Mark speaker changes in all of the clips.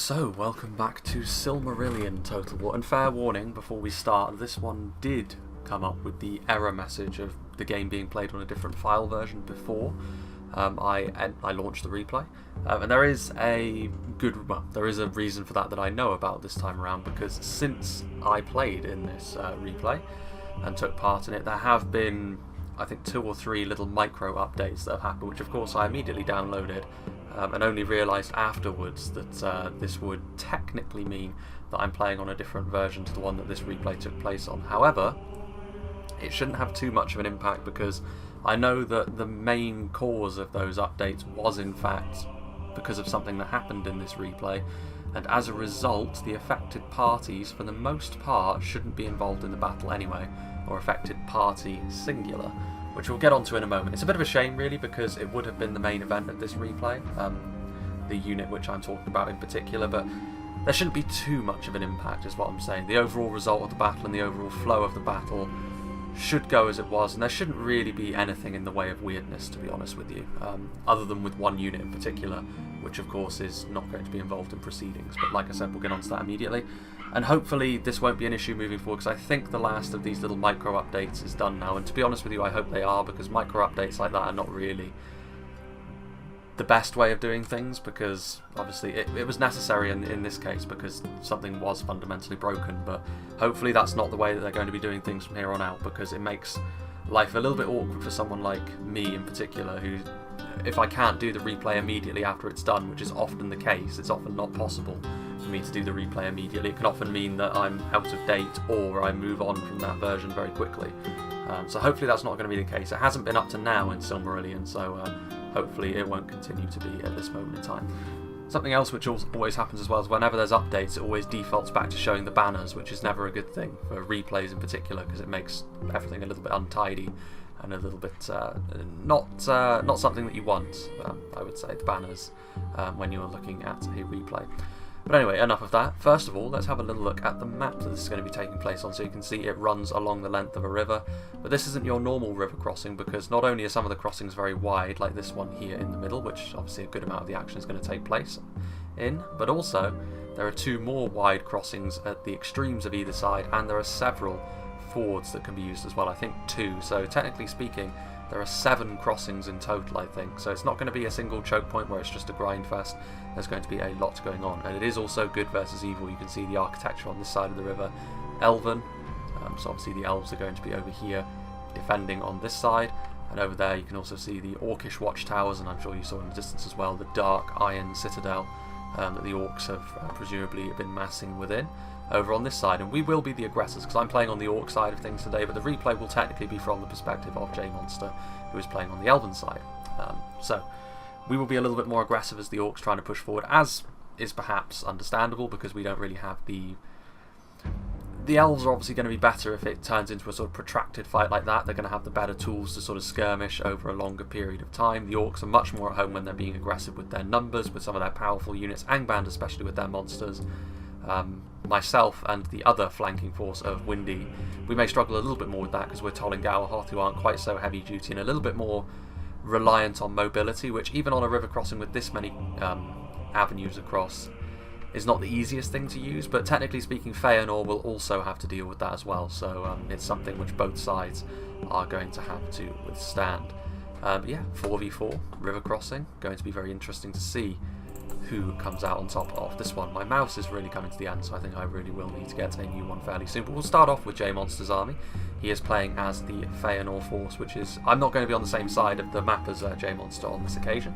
Speaker 1: So, welcome back to Silmarillion Total War, and fair warning before we start, this one did come up with the error message of the game being played on a different file version before I launched the replay, and there is a reason for that I know about this time around, because since I played in this replay and took part in it, there have been, I think, 2 or 3 little micro updates that have happened, which of course I immediately downloaded. And only realised afterwards that this would technically mean that I'm playing on a different version to the one that this replay took place on. However, it shouldn't have too much of an impact, because I know that the main cause of those updates was in fact because of something that happened in this replay, and as a result the affected parties for the most part shouldn't be involved in the battle anyway, or affected party singular, which we'll get onto in a moment. It's a bit of a shame really, because it would have been the main event of this replay, the unit which I'm talking about in particular, but there shouldn't be too much of an impact is what I'm saying. The overall result of the battle and the overall flow of the battle should go as it was, and there shouldn't really be anything in the way of weirdness, to be honest with you, other than with one unit in particular, which of course is not going to be involved in proceedings. But like I said, we'll get onto that immediately, and hopefully this won't be an issue moving forward, because I think the last of these little micro updates is done now, and to be honest with you, I hope they are, because micro updates like that are not really the best way of doing things, because obviously it was necessary in this case because something was fundamentally broken, but hopefully that's not the way that they're going to be doing things from here on out, because it makes life a little bit awkward for someone like me in particular, who, if I can't do the replay immediately after it's done, which is often the case, it's often not possible for me to do the replay immediately. It can often mean that I'm out of date, or I move on from that version very quickly. So hopefully that's not going to be the case. It hasn't been up to now in Silmarillion, so hopefully it won't continue to be at this moment in time. Something else which always happens as well is whenever there's updates, it always defaults back to showing the banners, which is never a good thing for replays in particular, because it makes everything a little bit untidy and a little bit not something that you want, I would say, the banners, when you're looking at a replay. But anyway, enough of that. First of all, let's have a little look at the map that this is going to be taking place on. So you can see it runs along the length of a river, but this isn't your normal river crossing, because not only are some of the crossings very wide, like this one here in the middle, which obviously a good amount of the action is going to take place in, but also there are 2 more wide crossings at the extremes of either side, and there are several fords that can be used as well. I think 2, so technically speaking there are 7 crossings in total, I think, so it's not going to be a single choke point where it's just a grind fest. There's going to be a lot going on, and it is also good versus evil. You can see the architecture on this side of the river, Elven, so obviously the elves are going to be over here defending on this side, and over there you can also see the Orcish watchtowers, and I'm sure you saw in the distance as well the dark iron citadel that the orcs have presumably been massing within over on this side. And we will be the aggressors, because I'm playing on the orc side of things today, but the replay will technically be from the perspective of J Monster, who is playing on the elven side. So we will be a little bit more aggressive as the orcs trying to push forward, as is perhaps understandable, because we don't really have the elves are obviously going to be better if it turns into a sort of protracted fight like that. They're going to have the better tools to sort of skirmish over a longer period of time. The orcs are much more at home when they're being aggressive with their numbers, with some of their powerful units, Angband especially with their monsters. Myself and the other flanking force of Windy, we may struggle a little bit more with that, because we're tolling Gaurhoth, who aren't quite so heavy duty and a little bit more reliant on mobility, which even on a river crossing with this many avenues across is not the easiest thing to use. But technically speaking, Feanor will also have to deal with that as well, so it's something which both sides are going to have to withstand. But yeah, 4v4 river crossing, going to be very interesting to see who comes out on top of this one. My mouse is really coming to the end, so I think I really will need to get a new one fairly soon. But we'll start off with J Monster's army. He is playing as the Feanor force, which is, I'm not going to be on the same side of the map as J Monster on this occasion.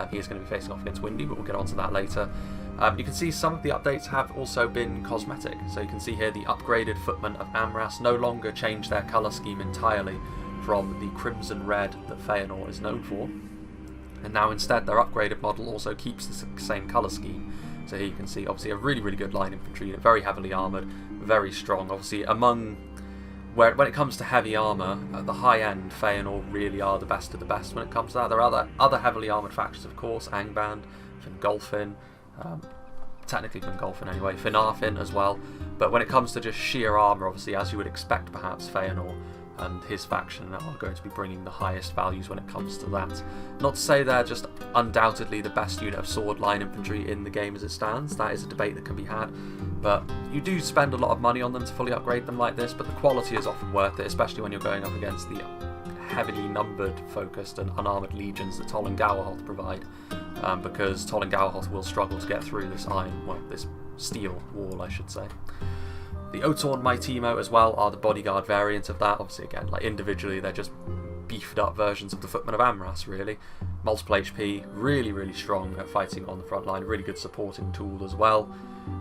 Speaker 1: He is going to be facing off against Windy, but we'll get onto that later. You can see some of the updates have also been cosmetic. So you can see here the upgraded footmen of Amras no longer change their colour scheme entirely from the crimson red that Feanor is known for. And now instead their upgraded model also keeps the same colour scheme. So here you can see obviously a really, really good line infantry unit, very heavily armoured, very strong. Obviously when it comes to heavy armour, at the high end, Feanor really are the best of the best when it comes to that. There are other heavily armoured factions, of course, Angband, Fingolfin, technically Fingolfin anyway, Finarfin as well. But when it comes to just sheer armour, obviously, as you would expect perhaps, Feanor and his faction are going to be bringing the highest values when it comes to that. Not to say they're just undoubtedly the best unit of sword line infantry in the game as it stands, that is a debate that can be had, but you do spend a lot of money on them to fully upgrade them like this, but the quality is often worth it, especially when you're going up against the heavily numbered, focused and unarmoured legions that Tol and Gaurhoth provide, because Tol and Gaurhoth will struggle to get through this this steel wall, I should say. The Otorn Maitimo as well are the bodyguard variant of that. Obviously, again, like individually, they're just beefed up versions of the Footmen of Amras, really. Multiple HP, really strong at fighting on the front line, really good supporting tool as well.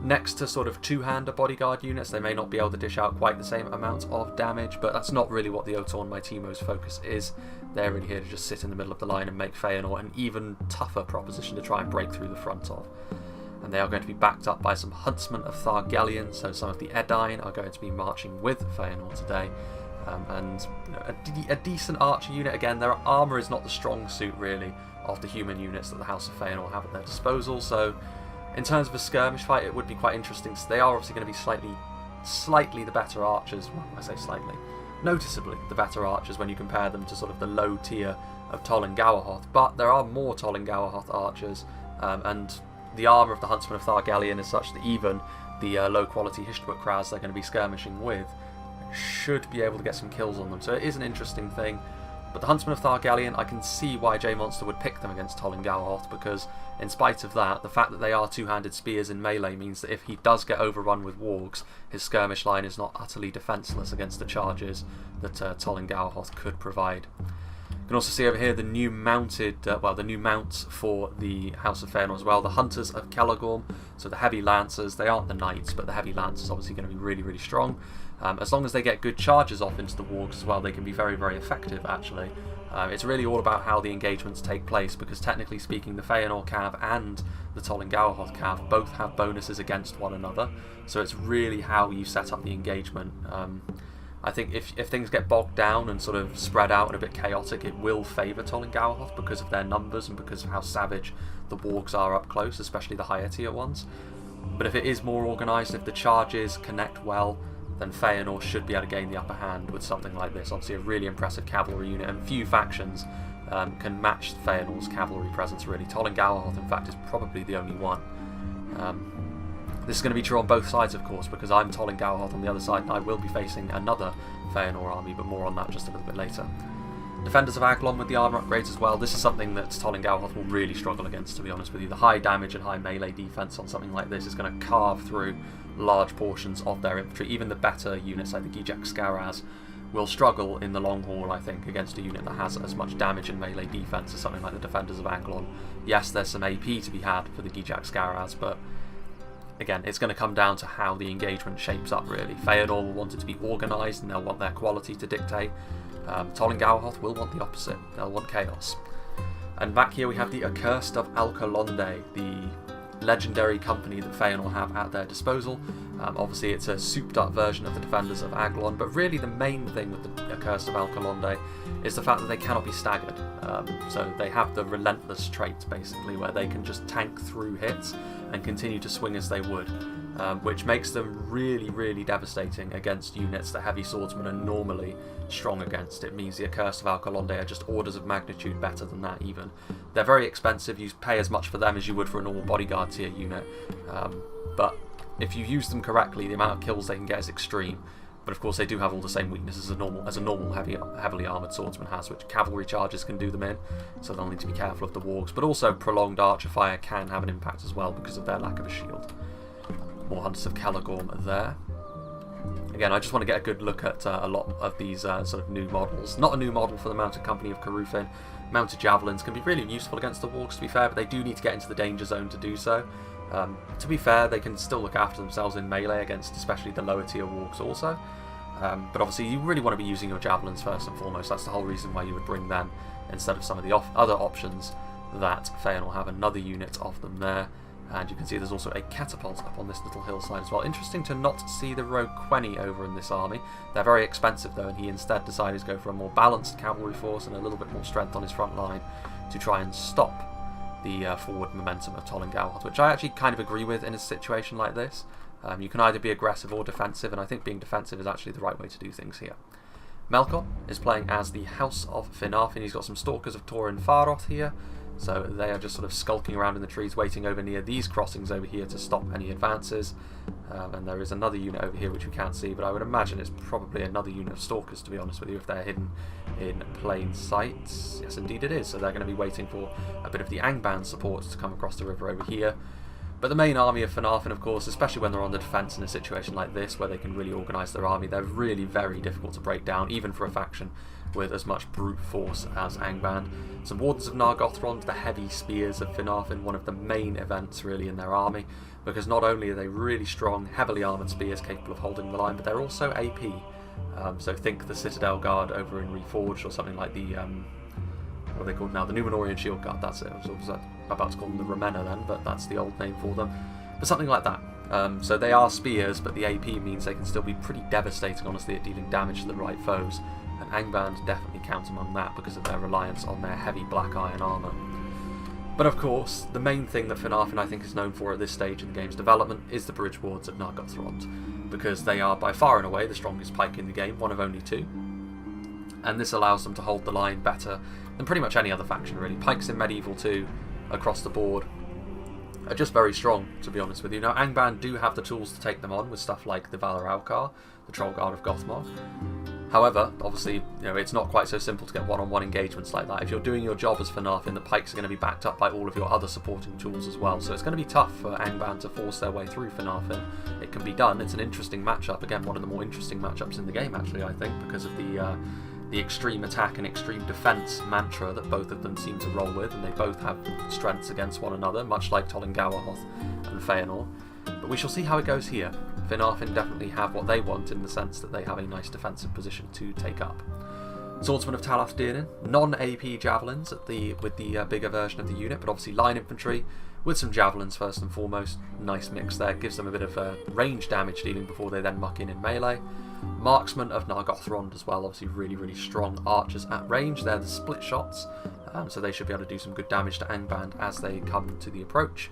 Speaker 1: Next to sort of two-hander bodyguard units, they may not be able to dish out quite the same amount of damage, but that's not really what the Otorn Maitimo's focus is. They're really here to just sit in the middle of the line and make Feanor an even tougher proposition to try and break through the front of. And they are going to be backed up by some Huntsmen of Nargothrond, so some of the Edain are going to be marching with Feanor today. And you know, a decent archer unit. Again, their armour is not the strong suit really of the human units that the House of Feanor have at their disposal, so in terms of a skirmish fight it would be quite interesting. So they are obviously going to be slightly the better archers, well, I say slightly, noticeably the better archers when you compare them to sort of the low tier of Tol and Gaurhoth, but there are more Tol and Gaurhoth archers, and the armour of the Huntsmen of Nargothrond is such that even the low quality Hishtbuk crowds they're going to be skirmishing with should be able to get some kills on them, so it is an interesting thing. But the Huntsmen of Nargothrond, I can see why J Monster would pick them against Tol and Gaurhoth, because in spite of that, the fact that they are two-handed spears in melee means that if he does get overrun with wargs, his skirmish line is not utterly defenceless against the charges that Tol and Gaurhoth could provide. You can also see over here the new mounted, the new mounts for the House of Feanor as well. The Hunters of Kelagorm, so the heavy lancers. They aren't the knights, but the heavy lancers obviously going to be really strong. As long as they get good charges off into the wargs as well, they can be very effective actually. It's really all about how the engagements take place, because technically speaking the Feanor Cav and the Tol and Gaurhoth Cav both have bonuses against one another, so it's really how you set up the engagement. I think if things get bogged down and sort of spread out and a bit chaotic, it will favour Tol and Gaurhoth because of their numbers and because of how savage the wargs are up close, especially the higher tier ones. But if it is more organised, if the charges connect well, then Feanor should be able to gain the upper hand with something like this. Obviously a really impressive cavalry unit, and few factions can match Feanor's cavalry presence really. Tol and Gaurhoth in fact is probably the only one. This is going to be true on both sides of course, because I'm Tol and Gaurhoth on the other side and I will be facing another Feanor army, but more on that just a little bit later. Defenders of Aglon with the armour upgrades as well. This is something that Tol and Gaurhoth will really struggle against, to be honest with you. The high damage and high melee defense on something like this is going to carve through large portions of their infantry. Even the better units like the Gijak Skaraz will struggle in the long haul, I think, against a unit that has as much damage and melee defense as something like the Defenders of Aglon. Yes, there's some AP to be had for the Gijak Skaraz, but again, it's going to come down to how the engagement shapes up really. Feanor will want it to be organised and they'll want their quality to dictate. Tol and Gaurhoth will want the opposite, they'll want chaos. And back here we have the Accursed of Alkalonde, the legendary company that Feanor have at their disposal. Obviously it's a souped up version of the Defenders of Aglon, but really the main thing with the Accursed of Alkalonde is the fact that they cannot be staggered. So they have the relentless trait basically, where they can just tank through hits and continue to swing as they would, which makes them really devastating against units that heavy swordsmen are normally strong against. It means the Accursed of Alkalonde are just orders of magnitude better than that even. They're very expensive, you pay as much for them as you would for a normal bodyguard tier unit, but if you use them correctly, the amount of kills they can get is extreme. But of course they do have all the same weaknesses as a normal heavily armoured swordsman has, which cavalry charges can do them in, so they'll need to be careful of the wargs. But also prolonged archer fire can have an impact as well because of their lack of a shield. More Hunters of Kelagorm there. Again, I just want to get a good look at a lot of these sort of new models. Not a new model for the Mounted Company of Karufin. Mounted Javelins can be really useful against the wargs, to be fair, but they do need to get into the danger zone to do so. To be fair, they can still look after themselves in melee against especially the lower tier wargs also. But obviously you really want to be using your Javelins first and foremost. That's the whole reason why you would bring them instead of some of the other options that Feanor have. Another unit of them there. And you can see there's also a catapult up on this little hillside as well. Interesting to not see the Rogue Quenny over in this army. They're very expensive though, and he instead decided to go for a more balanced cavalry force and a little bit more strength on his front line to try and stop the forward momentum of Tol and Gaurhoth, which I actually kind of agree with in a situation like this. You can either be aggressive or defensive, and I think being defensive is actually the right way to do things here. Melkor is playing as the House of Finarfin. He's got some Stalkers of Tor and Faroth here, so they are just sort of skulking around in the trees, waiting over near these crossings over here to stop any advances. And there is another unit over here which we can't see, but I would imagine it's probably another unit of Stalkers, to be honest with you, if they're hidden in plain sight. Yes, indeed it is. So they're going to be waiting for a bit of the Angband support to come across the river over here. But the main army of Finarfin, of course, especially when they're on the defence in a situation like this, where they can really organise their army, they're really very difficult to break down, even for a faction with as much brute force as Angband. Some Wardens of Nargothrond, the heavy spears of Finarfin, one of the main events really in their army, because not only are they really strong, heavily armoured spears capable of holding the line, but they're also AP. So think the Citadel Guard over in Reforged, or something like the what are they called now? The Númenórean Shield Guard, that's it. I was about to call them the Romena then, but that's the old name for them. But something like that. So they are spears, but the AP means they can still be pretty devastating, honestly, at dealing damage to the right foes. And Angband definitely count among that because of their reliance on their heavy black iron armour. But of course, the main thing that Finarfin I think is known for at this stage in the game's development is the Bridge Wards of Nargothrond, because they are by far and away the strongest pike in the game, one of only two. And this allows them to hold the line better than pretty much any other faction really. Pikes in Medieval 2 across the board are just very strong, to be honest with you. Now Angband do have the tools to take them on with stuff like the Valor Aukar, the Troll Guard of Gothmog. However, obviously, it's not quite so simple to get one-on-one engagements like that. If you're doing your job as Finarfin, the pikes are going to be backed up by all of your other supporting tools as well. So it's going to be tough for Angband to force their way through Finarfin. It can be done. It's an interesting matchup. Again, one of the more interesting matchups in the game, actually, I think, because of the extreme attack and extreme defence mantra that both of them seem to roll with, and they both have strengths against one another, much like Gaurhoth and Feanor. But we shall see how it goes here. Finarfin definitely have what they want in the sense that they have a nice defensive position to take up. Swordsmen of Talath Dyrnin, non-AP javelins with the bigger version of the unit, but obviously line infantry with some javelins first and foremost. Nice mix there, gives them a bit of range damage dealing before they then muck in melee. Marksman of Nargothrond as well, obviously really strong archers at range. They're the split shots, so they should be able to do some good damage to Angband as they come to the approach.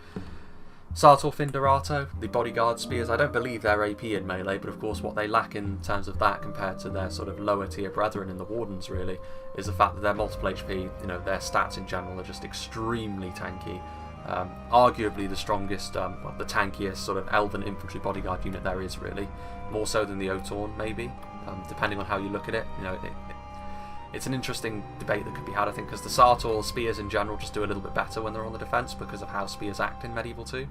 Speaker 1: Sartor Finderato, the bodyguard spears, I don't believe they're AP in melee, but of course what they lack in terms of that compared to their sort of lower tier brethren in the Wardens really, is the fact that they're multiple HP, their stats in general are just extremely tanky. Arguably the strongest, the tankiest sort of elven infantry bodyguard unit there is really, more so than the Otorn maybe, depending on how you look at it. It's an interesting debate that could be had, I think, because the Sartor spears in general just do a little bit better when they're on the defence because of how spears act in Medieval 2.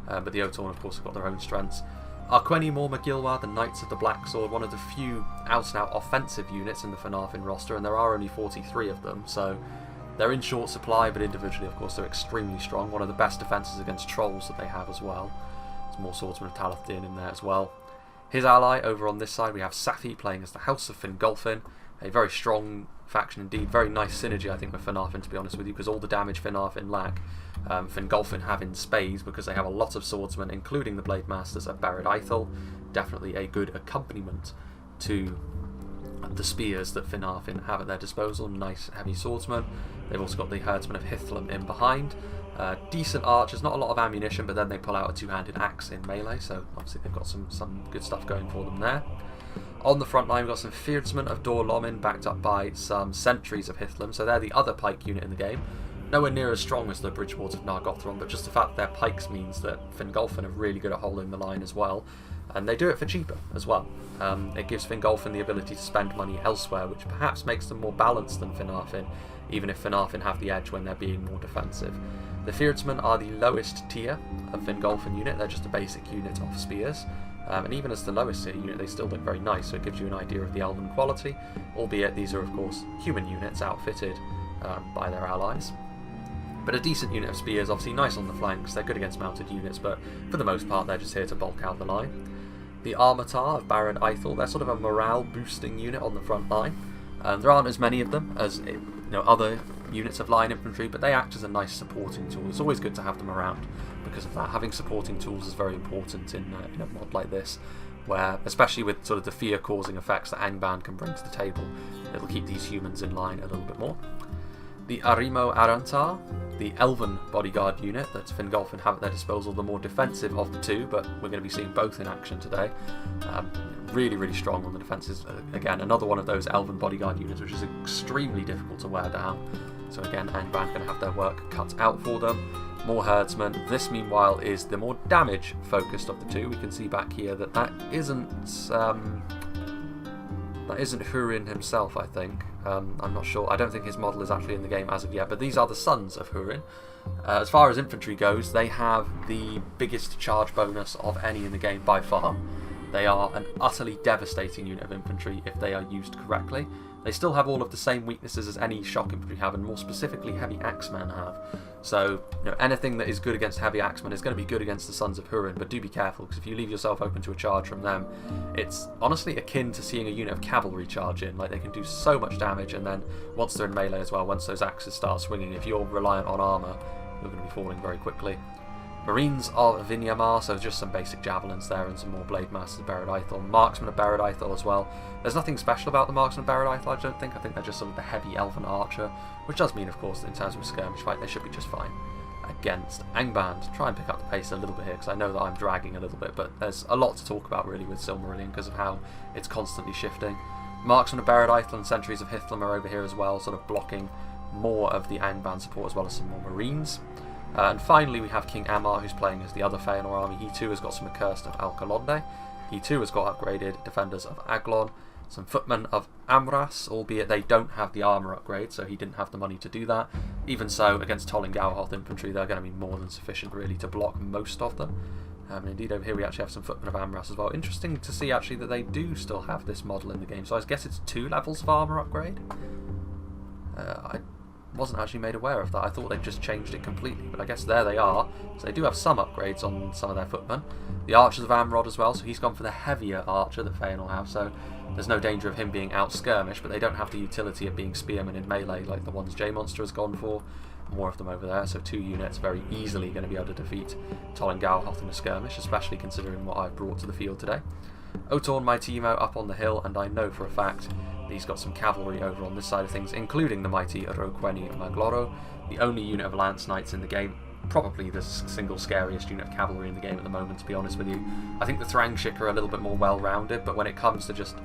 Speaker 1: But the Otorn, of course, have got their own strengths. Arqueni Mor Magilwa, the Knights of the Black Sword, one of the few out-and-out offensive units in the Finarfin roster, and there are only 43 of them, so they're in short supply, but individually, of course, they're extremely strong. One of the best defences against trolls that they have as well. There's more Swordsmen of Talath Dyrnin in there as well. His ally over on this side, we have Safi playing as the House of Fingolfin. A very strong faction indeed, very nice synergy I think with Finarfin, to be honest with you, because all the damage Finarfin lack, Fingolfin have in spades because they have a lot of swordsmen, including the Blade Masters of Barad Ithel. Definitely a good accompaniment to the spears that Finarfin have at their disposal. Nice heavy swordsmen. They've also got the Herdsmen of Hithlum in behind. Decent archers, not a lot of ammunition, but then they pull out a two-handed axe in melee, so obviously they've got some good stuff going for them there. On the front line, we've got some Fiercemen of Dor Lomin backed up by some Sentries of Hithlum, so they're the other pike unit in the game. Nowhere near as strong as the Bridge Wards of Nargothrond, but just the fact that they're pikes means that Fingolfin are really good at holding the line as well, and they do it for cheaper as well. It gives Fingolfin the ability to spend money elsewhere, which perhaps makes them more balanced than Finarfin, even if Finarfin have the edge when they're being more defensive. The Fiercemen are the lowest tier of Fingolfin unit, they're just a basic unit of spears. And even as the lowest tier unit, they still look very nice, so it gives you an idea of the elven quality, albeit these are of course human units outfitted by their allies. But a decent unit of spears, obviously nice on the flanks, they're good against mounted units, but for the most part they're just here to bulk out the line. The Armatar of Barad Ithel, they're sort of a morale boosting unit on the front line. There aren't as many of them as other units of line infantry, but they act as a nice supporting tool. It's always good to have them around because of that. Having supporting tools is very important in a mod like this, where, especially with sort of the fear-causing effects that Angband can bring to the table, it'll keep these humans in line a little bit more. The Arimo Arantar, the Elven bodyguard unit that Fingolfin have at their disposal, the more defensive of the two, but we're going to be seeing both in action today. Really, really strong on the defences. Again, another one of those Elven bodyguard units which is extremely difficult to wear down. So again, Angband going to have their work cut out for them. More herdsmen. This, meanwhile, is the more damage focused of the two. We can see back here that isn't Huron himself, I think. I'm not sure. I don't think his model is actually in the game as of yet, but these are the sons of Huron. As far as infantry goes, they have the biggest charge bonus of any in the game by far. They are an utterly devastating unit of infantry if they are used correctly. They still have all of the same weaknesses as any shock infantry have, and more specifically heavy axemen have. So, anything that is good against heavy axemen is going to be good against the Sons of Huron, but do be careful, because if you leave yourself open to a charge from them, it's honestly akin to seeing a unit of cavalry charge in. Like, they can do so much damage, and then once they're in melee as well, once those axes start swinging, if you're reliant on armour, you're going to be falling very quickly. Marines of Vinyamar, so just some basic javelins there and some more blade masters of Beredaethel. Marksman of Beredaethel as well. There's nothing special about the Marksman of Beredaethel, I don't think. I think they're just sort of the heavy elven archer, which does mean, of course, that in terms of a skirmish fight, they should be just fine against Angband. Try and pick up the pace a little bit here, because I know that I'm dragging a little bit, but there's a lot to talk about really with Silmarillion because of how it's constantly shifting. Marksman of Beredaethel and Sentries of Hithlum are over here as well, sort of blocking more of the Angband support as well as some more Marines. And finally we have King Amar, who's playing as the other Feanor army. He too has got some Accursed of Alkalonde. He too has got upgraded Defenders of Aglon. Some Footmen of Amras, albeit they don't have the armour upgrade, so he didn't have the money to do that. Even so, against Gaurhoth infantry, they're going to be more than sufficient really to block most of them. And indeed over here we actually have some Footmen of Amras as well. Interesting to see actually that they do still have this model in the game, so I guess it's 2 levels of armour upgrade. I wasn't actually made aware of that. I thought they'd just changed it completely, but I guess there they are. So they do have some upgrades on some of their footmen. The Archers of Amrod as well, so he's gone for the heavier archer that Feanor have, so there's no danger of him being out skirmish, but they don't have the utility of being spearmen in melee like the ones J-Monster has gone for. More of them over there, so 2 units very easily going to be able to defeat Gaurhoth in a skirmish, especially considering what I've brought to the field today. Otorn, my Teemo, up on the hill, and I know for a fact he's got some cavalry over on this side of things, including the mighty Roqueni Magloro, the only unit of Lance Knights in the game, probably the single scariest unit of cavalry in the game at the moment, to be honest with you. I think the Thrangshik are a little bit more well-rounded, but when it comes to just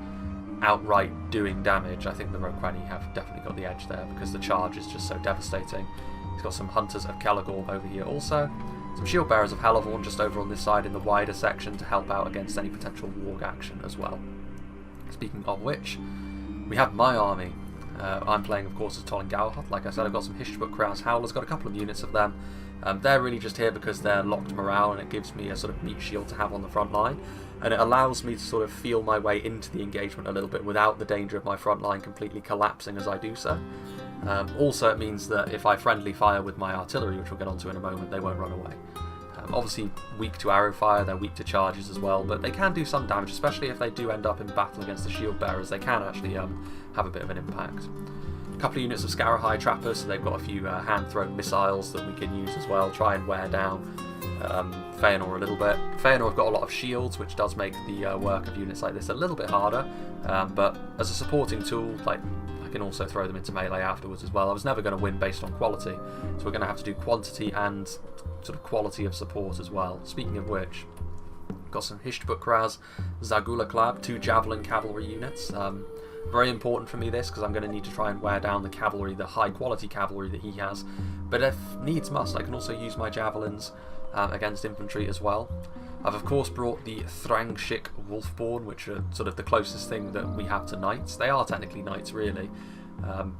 Speaker 1: outright doing damage, I think the Roqueni have definitely got the edge there, because the charge is just so devastating. He's got some Hunters of Caligorm over here also. Some Shield Bearers of Helavorn just over on this side in the wider section to help out against any potential warg action as well. Speaking of which, we have my army. I'm playing, of course, as Gaurhoth. Like I said, I've got some History Book Krau's Howlers, got a couple of units of them. They're really just here because they're locked morale, and it gives me a sort of meat shield to have on the front line, and it allows me to sort of feel my way into the engagement a little bit without the danger of my front line completely collapsing as I do so. Also, it means that if I friendly fire with my artillery, which we'll get onto in a moment, they won't run away. Obviously weak to arrow fire, they're weak to charges as well, but they can do some damage, especially if they do end up in battle against the shield bearers. They can actually have a bit of an impact. A couple of units of Scarahai trappers, so they've got a few hand-thrown missiles that we can use as well, try and wear down Feanor a little bit. Feanor have got a lot of shields, which does make the work of units like this a little bit harder, but as a supporting tool, like, I can also throw them into melee afterwards as well. I was never going to win based on quality, so we're going to have to do quantity and sort of quality of support as well. Speaking of which, got some Hishtbuk Kraz, Zagula Klab, 2 Javelin cavalry units. Very important for me this, because I'm going to need to try and wear down the cavalry, the high quality cavalry that he has. But if needs must, I can also use my javelins against infantry as well. I've of course brought the Thrangshik Wolfborn, which are sort of the closest thing that we have to knights. They are technically knights really.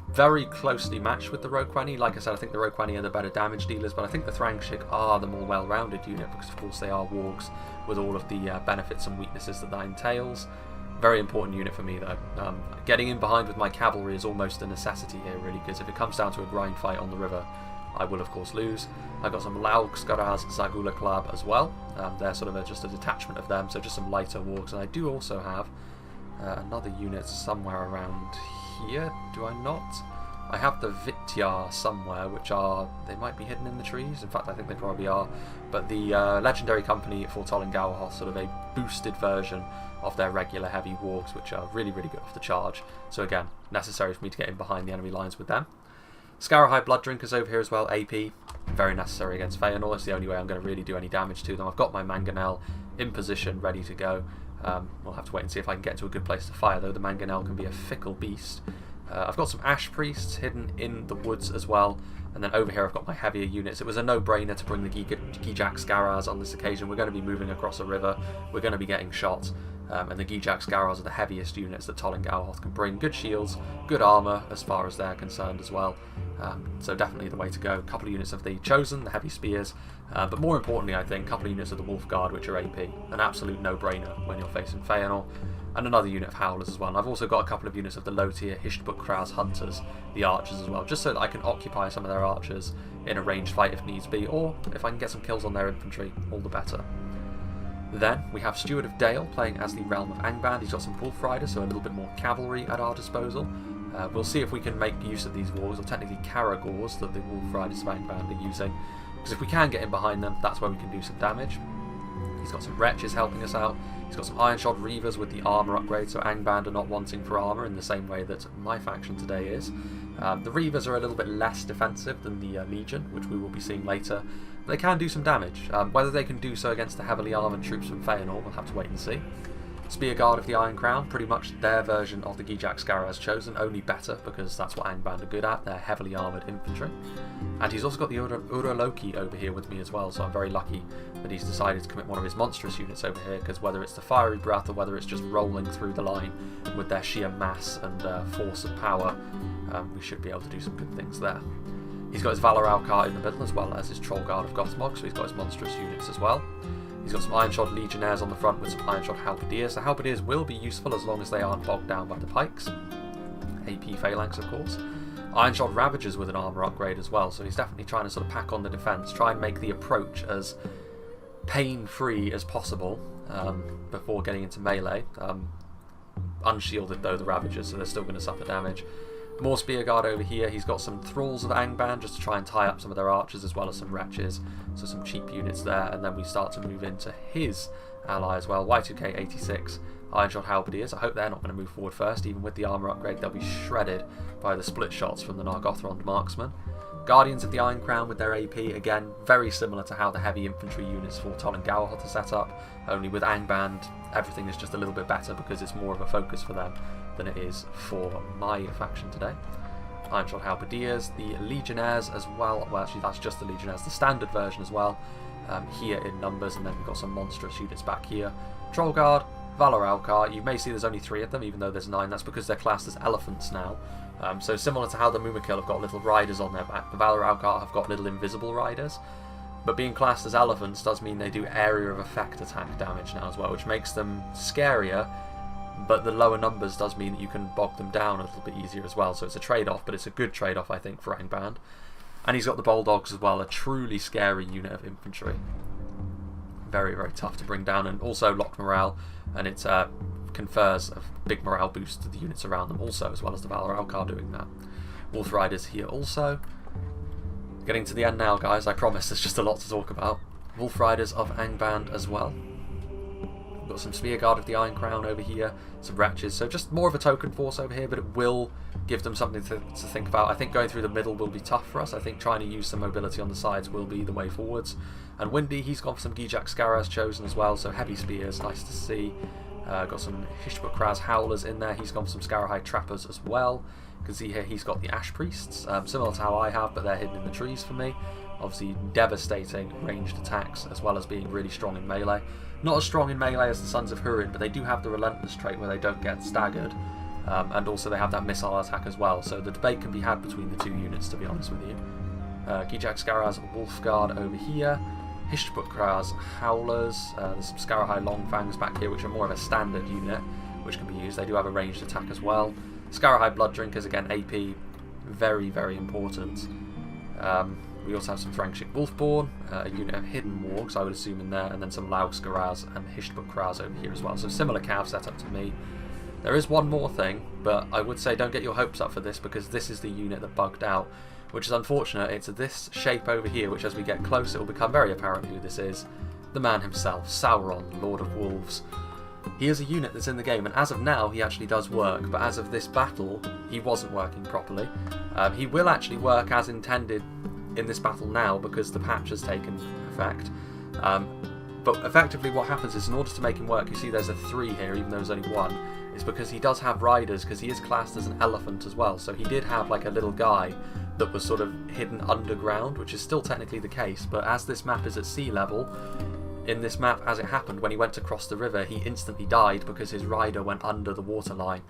Speaker 1: Very closely matched with the Roqueni. Like I said, I think the Roqueni are the better damage dealers, but I think the Thrangshik are the more well-rounded unit, because of course they are wargs with all of the benefits and weaknesses that entails. Very important unit for me though. Getting in behind with my cavalry is almost a necessity here really, because if it comes down to a grind fight on the river, I will of course lose. I've got some Laugskaraz Zagula Klab as well. They're sort of just a detachment of them, so just some lighter wargs. And I do also have another unit somewhere around here, do I not? I have the Vityar somewhere, which are, they might be hidden in the trees. In fact, I think they probably are. But the legendary company for Gaurhoth, sort of a boosted version of their regular heavy wargs, which are really, really good off the charge. So again, necessary for me to get in behind the enemy lines with them. Scarahide Blood Drinkers over here as well, AP. Very necessary against Feanor. It's the only way I'm going to really do any damage to them. I've got my Mangonel in position, ready to go. We'll have to wait and see if I can get to a good place to fire, though. The Mangonel can be a fickle beast. I've got some Ash Priests hidden in the woods as well. And then over here I've got my heavier units. It was a no-brainer to bring the Gijak Scaraz on this occasion. We're going to be moving across a river. We're going to be getting shot. And the Gijak Scaraz are the heaviest units that Tol and Gaurhoth can bring. Good shields, good armour as far as they're concerned as well. So definitely the way to go. A couple of units of the Chosen, the heavy spears. But more importantly, I think, a couple of units of the Wolf Guard, which are AP. An absolute no-brainer when you're facing Feanor. And another unit of Howlers as well. And I've also got a couple of units of the low-tier Hishtbuk Hunters, the Archers as well, just so that I can occupy some of their Archers in a ranged fight if needs be, or if I can get some kills on their infantry, all the better. Then we have Steward of Dale playing as the Realm of Angband. He's got some Wolf Riders, so a little bit more cavalry at our disposal. We'll see if we can make use of these walls, or technically Caragors that the Wolf Riders of Angband are using, because if we can get in behind them, that's where we can do some damage. He's got some Wretches helping us out. He's got some Ironshod Reavers with the armour upgrade, so Angband are not wanting for armour in the same way that my faction today is. The Reavers are a little bit less defensive than the Legion, which we will be seeing later. But they can do some damage. Whether they can do so against the heavily armoured troops from Feanor, we'll have to wait and see. Spear Guard of the Iron Crown, pretty much their version of the Gijak Scaraz Chosen, only better because that's what Angband are good at, they're heavily armoured infantry. And he's also got the Uroloki over here with me as well, so I'm very lucky that he's decided to commit one of his monstrous units over here, because whether it's the Fiery Breath or whether it's just rolling through the line with their sheer mass and force of power, we should be able to do some good things there. He's got his Valor Alcar in the middle as well as his Troll Guard of Gothmog, so he's got his monstrous units as well. He's got some Ironshod Legionnaires on the front with some Ironshod Halberdiers. The Halberdiers will be useful as long as they aren't bogged down by the pikes. AP Phalanx, of course. Ironshod Ravagers with an armour upgrade as well, so he's definitely trying to sort of pack on the defence, try and make the approach as pain-free as possible before getting into melee. Unshielded though, the Ravagers, so they're still going to suffer damage. More Spear Guard over here. He's got some Thralls of Angband just to try and tie up some of their archers, as well as some Wretches, so some cheap units there. And then we start to move into his ally as well, Y2K86 Ironshod Halberdiers. I hope they're not going to move forward first. Even with the armour upgrade, they'll be shredded by the split shots from the Nargothrond Marksmen. Guardians of the Iron Crown with their AP, again, very similar to how the heavy infantry units for Tol and Gaurhoth are set up, only with Angband, everything is just a little bit better because it's more of a focus for them than it is for my faction today. Ironshod Halberdiers, the Legionnaires as well, actually that's just the Legionnaires, the standard version as well, here in numbers, and then we've got some monstrous units back here. Troll Guard, Valor Alcar, you may see there's only 3 of them, even though there's 9, that's because they're classed as elephants now. So similar to how the Mumakil have got little riders on their back, the Valor Alcar have got little invisible riders, but being classed as elephants does mean they do area of effect attack damage now as well, which makes them scarier, but the lower numbers does mean that you can bog them down a little bit easier as well, so it's a trade-off, but it's a good trade-off I think for Angband. And he's got the Bulldogs as well, a truly scary unit of infantry. Very, very tough to bring down, and also locked morale, and it confers a big morale boost to the units around them also, as well as the Valor Alcar doing that. Wolf Riders here also. Getting to the end now, guys, I promise there's just a lot to talk about. Wolf Riders of Angband as well. We've got some Spear Guard of the Iron Crown over here, some Wretches, so just more of a token force over here, but it will give them something to think about. I think going through the middle will be tough for us. I think trying to use some mobility on the sides will be the way forwards. And Windy, he's gone for some Gijak Scaraz Chosen as well, so heavy spears, nice to see. Got some Hishtbuk Howlers in there. He's gone for some Scarahide Trappers as well. You can see here he's got the Ash Priests, similar to how I have, but they're hidden in the trees for me. Obviously devastating ranged attacks, as well as being really strong in melee. Not as strong in melee as the Sons of Huron, but they do have the Relentless trait where they don't get staggered. And also they have that missile attack as well, so the debate can be had between the two units, to be honest with you. Gijak Scaraz Wolf Guard over here. Hishtbuk Howlers, there's some Scarahide Longfangs back here, which are more of a standard unit, which can be used. They do have a ranged attack as well. Scarahide Blood Drinkers, again, AP, very, very important. We also have some Frankshick Wolfborn, a unit of Hidden Wargs, I would assume, in there, and then some Laug Skaraz and Hishtbuk over here as well. So similar cav setup to me. There is one more thing, but I would say don't get your hopes up for this, because this is the unit that bugged out, which is unfortunate. It's this shape over here, which as we get closer it will become very apparent who this is. The man himself, Sauron, Lord of Wolves. He is a unit that's in the game, and as of now he actually does work, but as of this battle he wasn't working properly. He will actually work as intended in this battle now because the patch has taken effect. But effectively what happens is, in order to make him work, you see there's a 3 here even though there's only 1. It's because he does have riders, because he is classed as an elephant as well, so he did have like a little guy that was sort of hidden underground, which is still technically the case, but as this map is at sea level, in this map, as it happened, when he went to cross the river, he instantly died because his rider went under the waterline,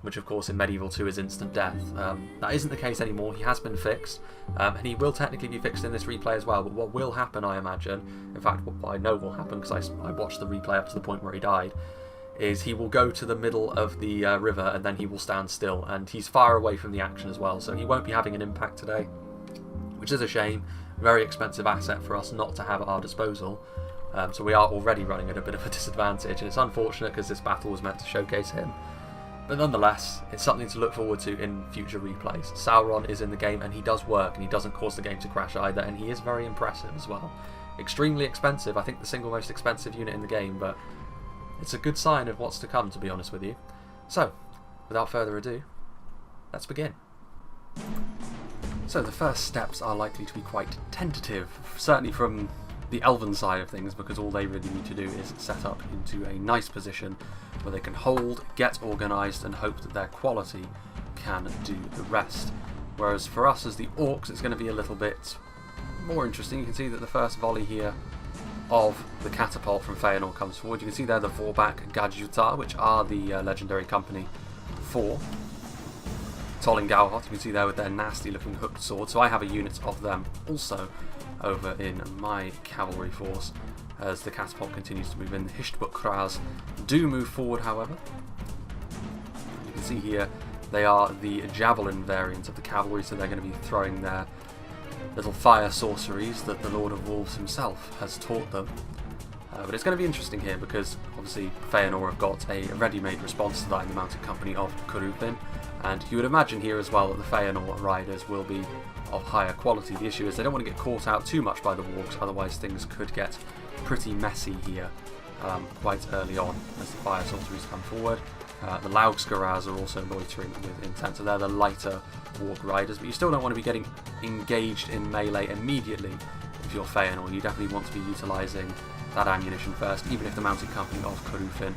Speaker 1: which of course in Medieval 2 is instant death. That isn't the case anymore. He has been fixed, and he will technically be fixed in this replay as well, but what will happen, I imagine, in fact what I know will happen because I watched the replay up to the point where he died, is he will go to the middle of the river and then he will stand still, and he's far away from the action as well, so he won't be having an impact today, which is a shame. Very expensive asset for us not to have at our disposal. So we are already running at a bit of a disadvantage, and it's unfortunate because this battle was meant to showcase him. But nonetheless, it's something to look forward to in future replays. Sauron is in the game and he does work, and he doesn't cause the game to crash either, and he is very impressive as well. Extremely expensive, I think the single most expensive unit in the game, but it's a good sign of what's to come, to be honest with you. So, without further ado, let's begin. So the first steps are likely to be quite tentative, certainly from the elven side of things, because all they really need to do is set up into a nice position where they can hold, get organised, and hope that their quality can do the rest. Whereas for us as the orcs, it's going to be a little bit more interesting. You can see that the first volley here of the catapult from Feanor comes forward. You can see there the Vorbak Gadjutar, which are the legendary company for Gaurhoth. You can see there with their nasty looking hooked sword. So I have a unit of them also over in my cavalry force as the catapult continues to move in. The Hishtbuk do move forward, however. You can see here they are the javelin variant of the cavalry, so they're going to be throwing their little fire sorceries that the Lord of Wolves himself has taught them. But it's going to be interesting here because obviously Feanor have got a ready-made response to that in the mounted company of Fingolfin, and you would imagine here as well that the Feanor riders will be of higher quality. The issue is they don't want to get caught out too much by the wargs, otherwise things could get pretty messy here quite early on as the fire sorceries come forward. The Laugskaraz are also loitering with intent, so they're the lighter warg riders, but you still don't want to be getting engaged in melee immediately if you're Feanor. You definitely want to be utilising that ammunition first, even if the mounted company of Fingolfin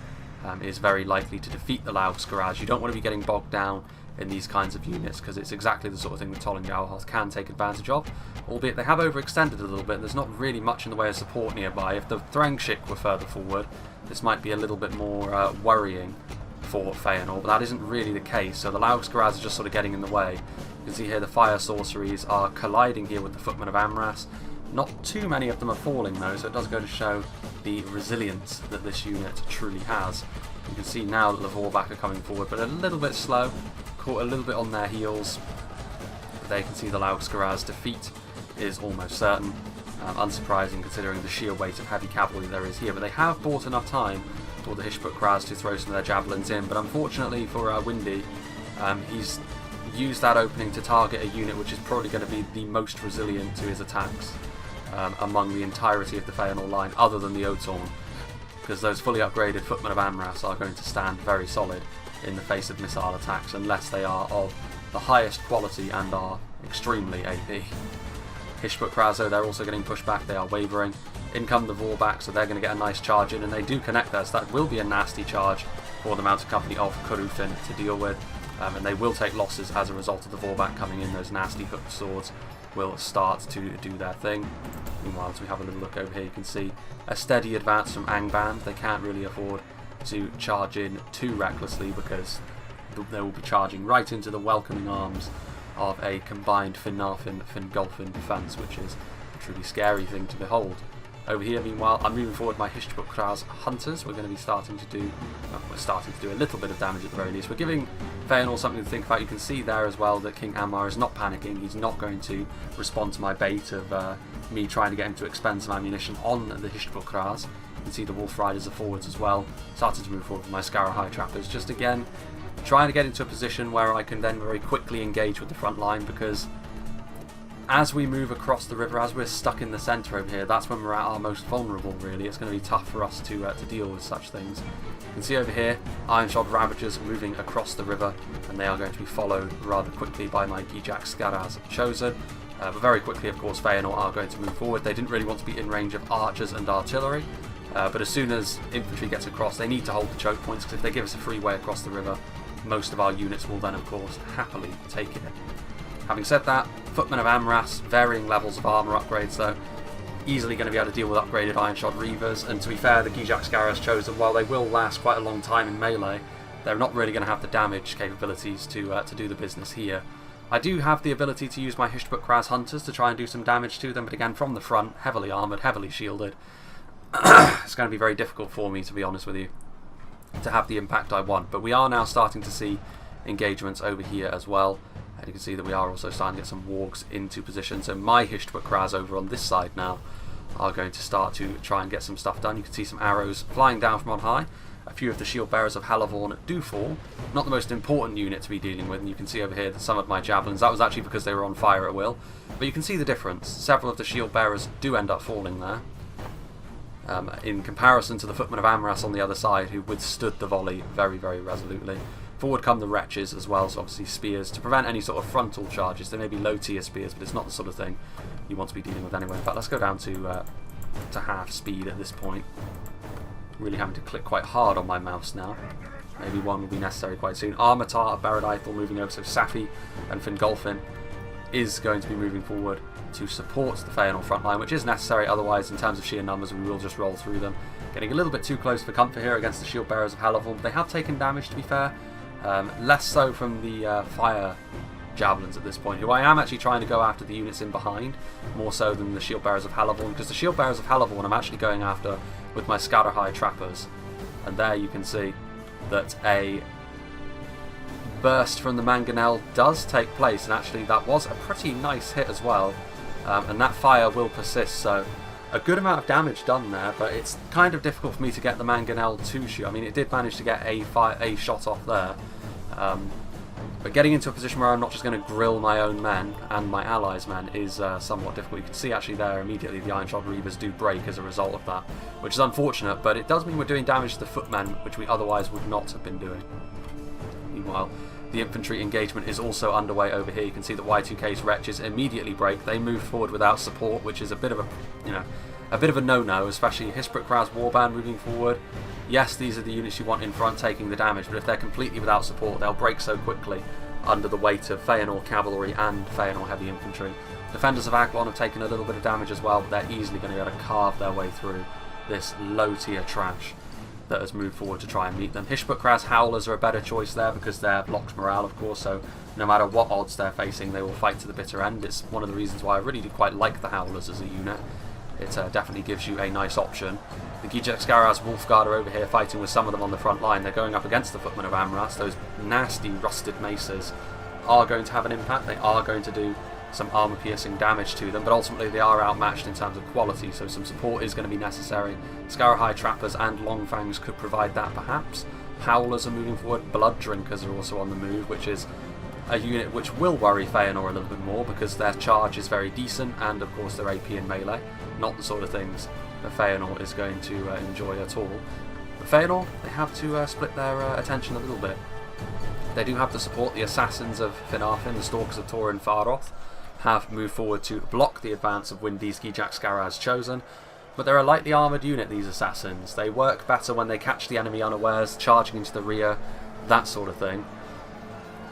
Speaker 1: is very likely to defeat the Laugskaraz. You don't want to be getting bogged down in these kinds of units because it's exactly the sort of thing that Gaurhoth can take advantage of, albeit they have overextended a little bit and there's not really much in the way of support nearby. If the Thrangshik were further forward, this might be a little bit more worrying for Feanor, but that isn't really the case, so the Laugskaraz are just sort of getting in the way. You can see here the fire sorceries are colliding here with the Footmen of Amras. Not too many of them are falling though, so it does go to show the resilience that this unit truly has. You can see now that the Vorbak are coming forward, but a little bit slow, caught a little bit on their heels. But there you can see the Laugskaraz defeat is almost certain. Unsurprising considering the sheer weight of heavy cavalry there is here, but they have bought enough time for the Hishtbuk to throw some of their javelins in, but unfortunately for Windy, he's used that opening to target a unit which is probably going to be the most resilient to his attacks among the entirety of the Feanor line, other than the Otorn, because those fully upgraded Footmen of Amras are going to stand very solid in the face of missile attacks unless they are of the highest quality and are extremely AP. Hishtbuk, though, they're also getting pushed back, they are wavering. In come the Vorbak, so they're going to get a nice charge in, and they do connect there, so that will be a nasty charge for the mounted company of Fingolfin to deal with, and they will take losses as a result of the Vorbak coming in. Those nasty hooked swords will start to do their thing. Meanwhile, as we have a little look over here, you can see a steady advance from Angband. They can't really afford to charge in too recklessly because they will be charging right into the welcoming arms of a combined Finarfin-Fingolfin defence, which is a truly scary thing to behold. Over here, meanwhile, I'm moving forward my Hishtbuk hunters. We're going to be starting to do a little bit of damage at the very least. We're giving Feanor something to think about. You can see there as well that King Amar is not panicking. He's not going to respond to my bait of me trying to get him to expend some ammunition on the Hishtbuk. You can see the Wolf Riders are forwards as well, starting to move forward with my Scarahai Trappers. Just again, trying to get into a position where I can then very quickly engage with the front line, because as we move across the river, as we're stuck in the centre over here, that's when we're at our most vulnerable, really. It's going to be tough for us to deal with such things. You can see over here, Ironshod Ravagers moving across the river, and they are going to be followed rather quickly by my Gijak Skaraz Chosen. But very quickly, of course, Feanor are going to move forward. They didn't really want to be in range of archers and artillery, but as soon as infantry gets across, they need to hold the choke points, because if they give us a free way across the river, most of our units will then, of course, happily take it. Having said that, Footmen of Amras, varying levels of armour upgrades though, easily going to be able to deal with upgraded Ironshod Reavers, and to be fair, the Gijak Skaraz Chosen, while they will last quite a long time in melee, they're not really going to have the damage capabilities to do the business here. I do have the ability to use my Hishtbuk-Kraz Hunters to try and do some damage to them, but again, from the front, heavily armoured, heavily shielded, it's going to be very difficult for me, to be honest with you, to have the impact I want. But we are now starting to see engagements over here as well. And you can see that we are also starting to get some wargs into position. So my Hishtbuk-Kraz over on this side now are going to start to try and get some stuff done. You can see some arrows flying down from on high. A few of the shield bearers of Halavorn do fall. Not the most important unit to be dealing with. And you can see over here that some of my javelins, that was actually because they were on fire at will. But you can see the difference. Several of the shield bearers do end up falling there. In comparison to the Footmen of Amras on the other side, who withstood the volley very, very resolutely. Forward come the wretches as well, so obviously spears to prevent any sort of frontal charges. They may be low tier spears, but it's not the sort of thing you want to be dealing with anyway. In fact, let's go down to half speed at this point. Really having to click quite hard on my mouse now. Maybe one will be necessary quite soon. Armatar of Beredaithel moving over, so Safi and Fingolfin is going to be moving forward to support the Feanor front line, which is necessary. Otherwise, in terms of sheer numbers, we will just roll through them. Getting a little bit too close for comfort here against the shield bearers of Halavorn, but they have taken damage, to be fair. Less so from the fire javelins at this point, who I am actually trying to go after the units in behind, more so than the shield bearers of Halavorn, because the shield bearers of Halavorn I'm actually going after with my Scarahai trappers. And there you can see that a burst from the mangonel does take place, and actually that was a pretty nice hit as well, and that fire will persist, so a good amount of damage done there, but it's kind of difficult for me to get the mangonel to shoot. I mean, it did manage to get a shot off there, but getting into a position where I'm not just going to grill my own men and my allies' men is somewhat difficult. You can see actually there immediately the Ironshod Reavers do break as a result of that, which is unfortunate, but it does mean we're doing damage to the footmen, which we otherwise would not have been doing. Meanwhile, the infantry engagement is also underway over here. You can see that Y2K's wretches immediately break. They move forward without support, which is a bit of a no-no, especially Hishtbuk-Kraz Warband moving forward. Yes, these are the units you want in front taking the damage, but if they're completely without support, they'll break so quickly under the weight of Feanor cavalry and Feanor heavy infantry. Defenders of Aglon have taken a little bit of damage as well, but they're easily going to be able to carve their way through this low-tier trash that has moved forward to try and meet them. Hishtbuk-Kraz Howlers are a better choice there because they're blocked morale, of course, so no matter what odds they're facing, they will fight to the bitter end. It's one of the reasons why I really do quite like the Howlers as a unit. It definitely gives you a nice option. The Gijak Skaraz Wolfguard are over here fighting with some of them on the front line. They're going up against the Footmen of Amras. Those nasty rusted maces are going to have an impact. They are going to do some armour-piercing damage to them, but ultimately they are outmatched in terms of quality, so some support is going to be necessary. Scarahai Trappers and Longfangs could provide that perhaps. Howlers are moving forward. Blood Drinkers are also on the move, which is a unit which will worry Feanor a little bit more because their charge is very decent, and of course their AP and melee, not the sort of things that Feanor is going to enjoy at all. But Feanor, they have to split their attention a little bit. They do have to support. The Assassins of Finarfin, the Stalkers of Tor and Faroth, have moved forward to block the advance of Windy's Gijak Skaraz Chosen, but they're a lightly armoured unit, these Assassins. They work better when they catch the enemy unawares, charging into the rear, that sort of thing.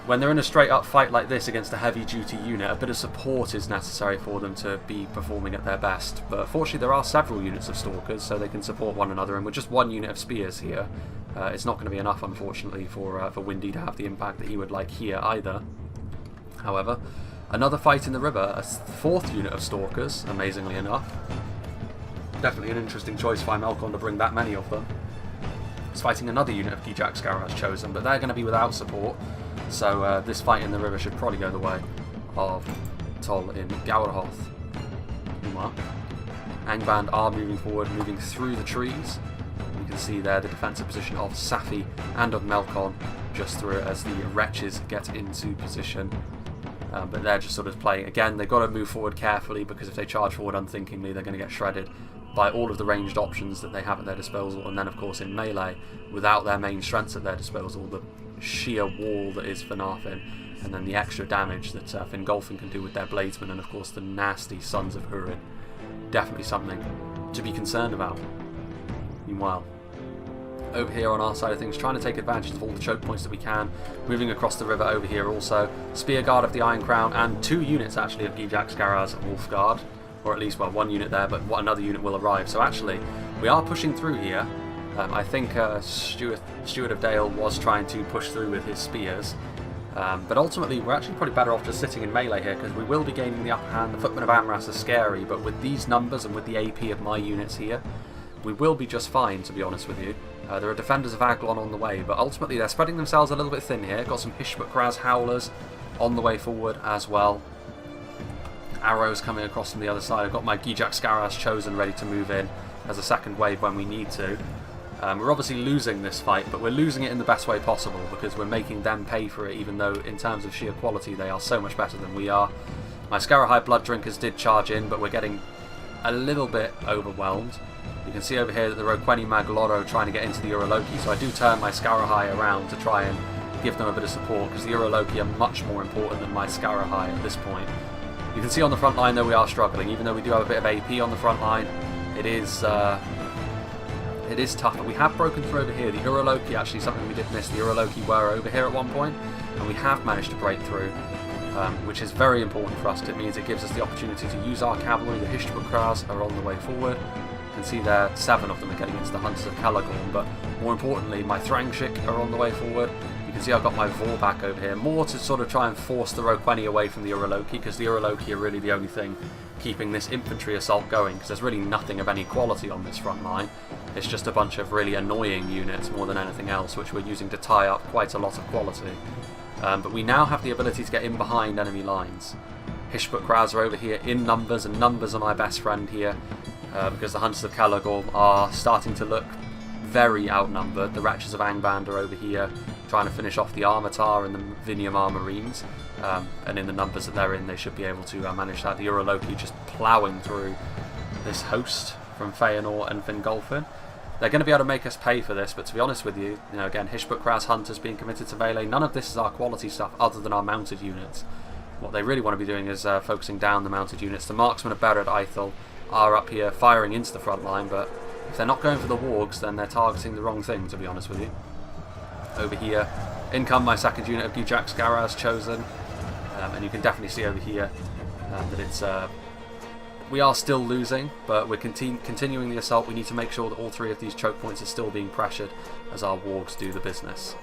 Speaker 1: When they're in a straight up fight like this against a heavy duty unit, a bit of support is necessary for them to be performing at their best. But fortunately there are several units of Stalkers, so they can support one another, and with just one unit of Spears here, it's not going to be enough, unfortunately, for Windy to have the impact that he would like here either. However, another fight in the river, a fourth unit of Stalkers, amazingly enough. Definitely an interesting choice by Melkon to bring that many of them. It's fighting another unit of Gijak Skaraz Chosen, but they're going to be without support. So this fight in the river should probably go the way of Tol in Gaurhoth. Meanwhile, Angband are moving forward, moving through the trees. You can see there the defensive position of Safi and of Melkon just through it as the wretches get into position. but they're just sort of playing. Again, they've got to move forward carefully, because if they charge forward unthinkingly, they're going to get shredded by all of the ranged options that they have at their disposal, and then of course in melee, without their main strengths at their disposal, the sheer wall that is Finarfin, and then the extra damage that Fingolfin can do with their bladesmen, and of course the nasty Sons of Huron. Definitely something to be concerned about. Meanwhile, over here on our side of things, trying to take advantage of all the choke points that we can, moving across the river over here also, Spear Guard of the Iron Crown, and 2 units actually of Gijax Garaz Wolf Guard, or at least, well, 1 unit there, but another unit will arrive. So actually, we are pushing through here. I think Steward of Dale was trying to push through with his spears, but ultimately we're actually probably better off just sitting in melee here, because we will be gaining the upper hand. The Footmen of Amras are scary, but with these numbers and with the AP of my units here, we will be just fine, to be honest with you. There are defenders of Aglon on the way, but ultimately they're spreading themselves a little bit thin here. Got some Hishbuk-Raz Howlers on the way forward as well. Arrows coming across from the other side. I've got my Gijax Garaz chosen ready to move in as a second wave when we need to. We're obviously losing this fight, but we're losing it in the best way possible, because we're making them pay for it, even though in terms of sheer quality they are so much better than we are. My Scarahai Blood Drinkers did charge in, but we're getting a little bit overwhelmed. You can see over here that the Roqueni Magloro trying to get into the Uroloki, so I do turn my Scarahai around to try and give them a bit of support, because the Uroloki are much more important than my Scarahai at this point. You can see on the front line though we are struggling, even though we do have a bit of AP on the front line. It is tough, but we have broken through over here. The Uroloki, actually something we did miss, the Uroloki were over here at one point, and we have managed to break through, which is very important for us, because it means it gives us the opportunity to use our cavalry. The Hishbuk-Raz are on the way forward. You can see there 7 of them are getting into the Hunters of Callagorn, but more importantly my Thrangshik are on the way forward. You can see I've got my Vor back over here, more to sort of try and force the Roqueni away from the Uroloki, because the Uroloki are really the only thing keeping this infantry assault going, because there's really nothing of any quality on this front line. It's just a bunch of really annoying units more than anything else, which we're using to tie up quite a lot of quality. But we now have the ability to get in behind enemy lines. Hishbuk-Raz are over here in numbers, and numbers are my best friend here, because the Hunters of Callagorn are starting to look very outnumbered. The Wretches of Angband are over here trying to finish off the Armatar and the Vinyamar Marines, and in the numbers that they're in, they should be able to manage that. The Uroloki just ploughing through this host from Feanor and Fingolfin. They're going to be able to make us pay for this, but to be honest with you, again, Hishbuk-Raz Hunters being committed to melee, none of this is our quality stuff other than our mounted units. What they really want to be doing is focusing down the mounted units. The Marksmen of Bered Ithel are up here firing into the front line, but if they're not going for the wargs, then they're targeting the wrong thing, to be honest with you. Over here, in come my second unit of Gijax Garaz chosen, and you can definitely see over here that it's we are still losing, but we're continuing the assault. We need to make sure that all 3 of these choke points are still being pressured as our wargs do the business.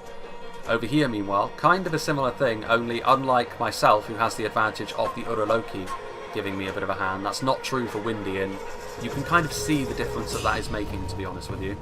Speaker 1: Over here, meanwhile, kind of a similar thing, only unlike myself, who has the advantage of the Uroloki giving me a bit of a hand. That's not true for Windy, and you can kind of see the difference that is making, to be honest with you,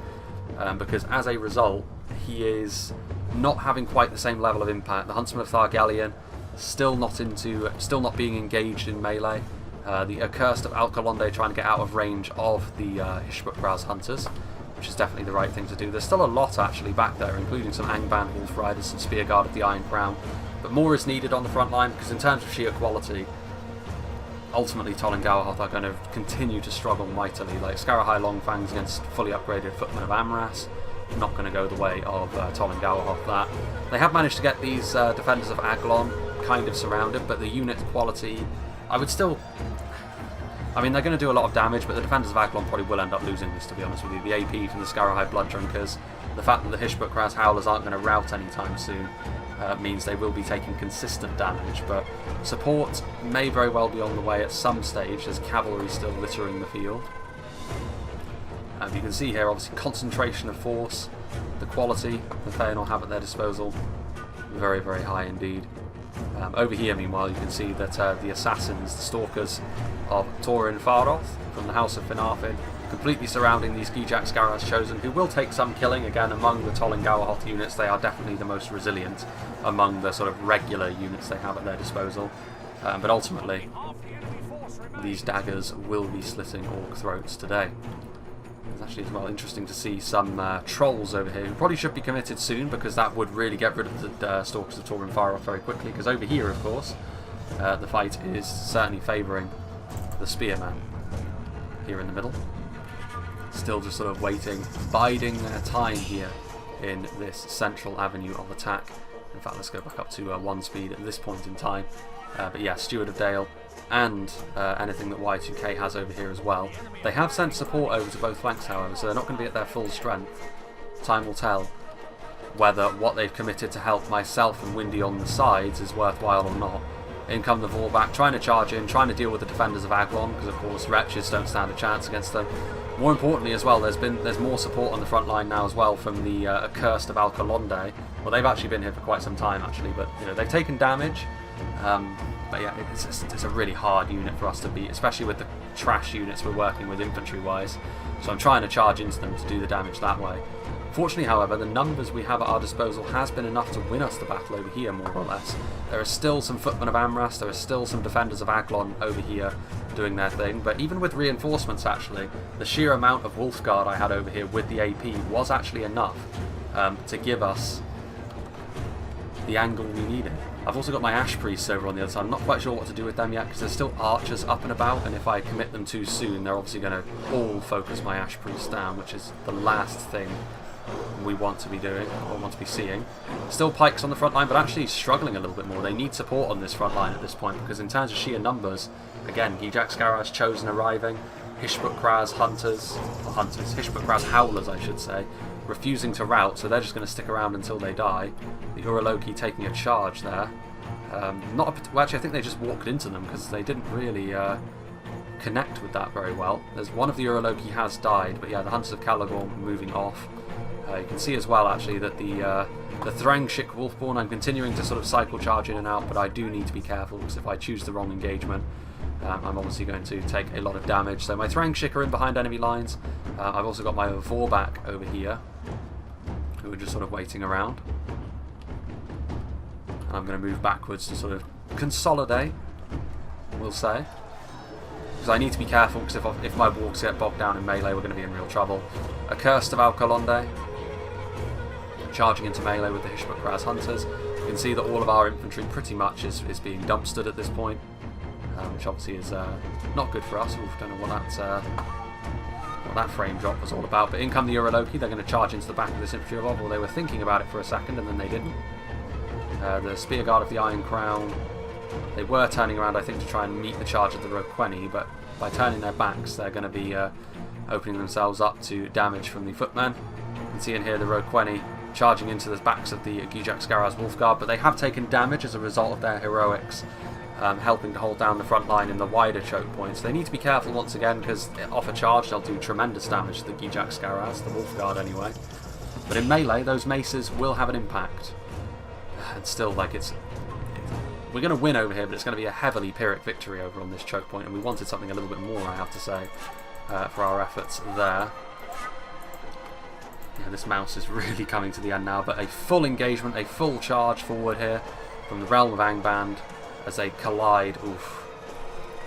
Speaker 1: because as a result, he is not having quite the same level of impact. The Huntsman of Thargalion still not being engaged in melee. The Accursed of Alkalonde trying to get out of range of the Hishbuk-Raz Hunters, which is definitely the right thing to do. There's still a lot actually back there, including some Angband Wolf Riders, some Spear Guard of the Iron Crown, but more is needed on the front line, because in terms of sheer quality, ultimately Tol and Gaurhoth are going to continue to struggle mightily. Like Scarahai Longfangs against fully upgraded Footmen of Amras, not going to go the way of Tol and Gaurhoth. That they have managed to get these defenders of Aglon kind of surrounded, but the unit quality, I would still, I mean, they're going to do a lot of damage, but the defenders of Aglon probably will end up losing this, to be honest with you. The AP from the Scarahai Blood Drinkers, the fact that the Hishbuk-Raz Howlers aren't going to rout anytime soon, means they will be taking consistent damage, but support may very well be on the way at some stage. There's cavalry still littering the field. As you can see here, obviously concentration of force, the quality the Feanor have at their disposal, very, very high indeed. Over here, meanwhile, you can see that the assassins, the stalkers of Thorin Faroth from the House of Finarfin, completely surrounding these Gijax Garaz chosen, who will take some killing. Again, among the Tol and Gaurhoth units, they are definitely the most resilient among the sort of regular units they have at their disposal. But ultimately, these daggers will be slitting orc throats today. It's actually as well interesting to see some trolls over here who probably should be committed soon, because that would really get rid of the stalkers of Thorin Faroth very quickly. Because over here, of course, the fight is certainly favouring the spearmen here in the middle. Still just sort of waiting, biding their time here in this central avenue of attack. In fact, let's go back up to 1 speed at this point in time. But yeah, Steward of Dale and anything that Y2K has over here as well. They have sent support over to both flanks, however, so they're not going to be at their full strength. Time will tell whether what they've committed to help myself and Windy on the sides is worthwhile or not. In come the Vorback, trying to charge in, trying to deal with the defenders of Angband, because of course wretches don't stand a chance against them. More importantly as well, there's more support on the front line now as well from the accursed of Alcalonde. Well, they've actually been here for quite some time actually, but you know, they've taken damage. But yeah, it's a really hard unit for us to beat, especially with the trash units we're working with infantry-wise. So I'm trying to charge into them to do the damage that way. Fortunately, however, the numbers we have at our disposal has been enough to win us the battle over here, more or less. There are still some footmen of Amras, there are still some defenders of Aglon over here doing their thing, but even with reinforcements actually, the sheer amount of Wolfguard I had over here with the AP was actually enough to give us the angle we needed. I've also got my Ash Priests over on the other side. I'm not quite sure what to do with them yet because there's still archers up and about, and if I commit them too soon, they're obviously going to all focus my Ash Priests down, which is the last thing we want to be doing, or want to be seeing. Still pikes on the front line, but actually struggling a little bit more. They need support on this front line at this point, because in terms of sheer numbers, again, Gijak Scaras Chosen arriving, Hishbut Kraz Hishbut Kraz Howlers, I should say, refusing to rout, so they're just going to stick around until they die. The Uraloki taking a charge there. Well, actually, I think they just walked into them, because they didn't really connect with that very well. There's one of the Uraloki has died, but yeah, the Hunters of Calagorn moving off. You can see as well, actually, that the Thrangshik Wolfborn, I'm continuing to sort of cycle charge in and out, but I do need to be careful, because if I choose the wrong engagement, I'm obviously going to take a lot of damage. So my Thrangshik are in behind enemy lines. I've also got my Vorback over here, who are just sort of waiting around. I'm going to move backwards to sort of consolidate, we'll say. Because I need to be careful, because if my walks get bogged down in melee, we're going to be in real trouble. Accursed of Alcalonde, charging into melee with the Hishbut Kraz Hunters. You can see that all of our infantry pretty much is being dumpstered at this point, which obviously is not good for us. We don't know what that frame drop was all about. But in come the Uraloki, they're going to charge into the back of this infantry of Well, they were thinking about it for a second, and then they didn't. The Spear Guard of the Iron Crown, they were turning around, I think, to try and meet the charge of the Roqueni, but by turning their backs, they're going to be opening themselves up to damage from the footmen. You can see in here the Roqueni charging into the backs of the Gijak Scaras Wolfguard, but they have taken damage as a result of their heroics, helping to hold down the front line in the wider choke points. They need to be careful once again, because off a charge they'll do tremendous damage to the Gijak Scaras, the Wolfguard anyway. But in melee, those maces will have an impact. And still, like, we're going to win over here, but it's going to be a heavily Pyrrhic victory over on this choke point, and we wanted something a little bit more, I have to say, for our efforts there. Yeah, this mouse is really coming to the end now, but a full engagement, a full charge forward here from the realm of Angband as they collide. Oof.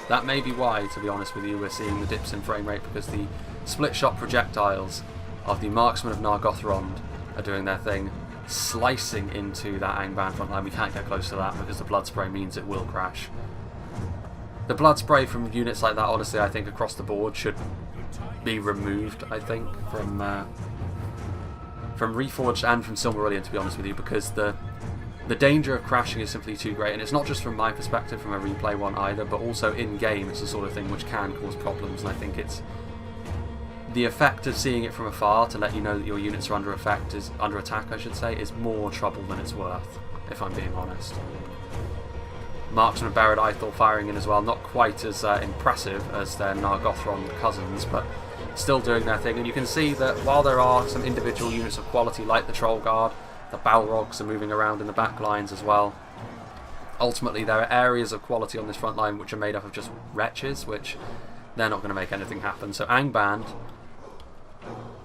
Speaker 1: That may be why, to be honest with you, we're seeing the dips in frame rate, because the split shot projectiles of the Marksman of Nargothrond are doing their thing, slicing into that Angband front line. We can't get close to that because the blood spray means it will crash. The blood spray from units like that, honestly, I think across the board should be removed, I think, from Reforged and from Silmarillion, to be honest with you, because the danger of crashing is simply too great, and it's not just from my perspective, from a replay one either, but also in-game it's the sort of thing which can cause problems, and I think it's the effect of seeing it from afar to let you know that your units are under attack, I should say, is more trouble than it's worth, if I'm being honest. Marksman of Buried Ithel firing in as well, not quite as impressive as their Nargothrond cousins, but still doing their thing. And you can see that while there are some individual units of quality like the Troll Guard, the Balrogs are moving around in the back lines as well. Ultimately, there are areas of quality on this front line which are made up of just wretches, which they're not going to make anything happen. So Angband,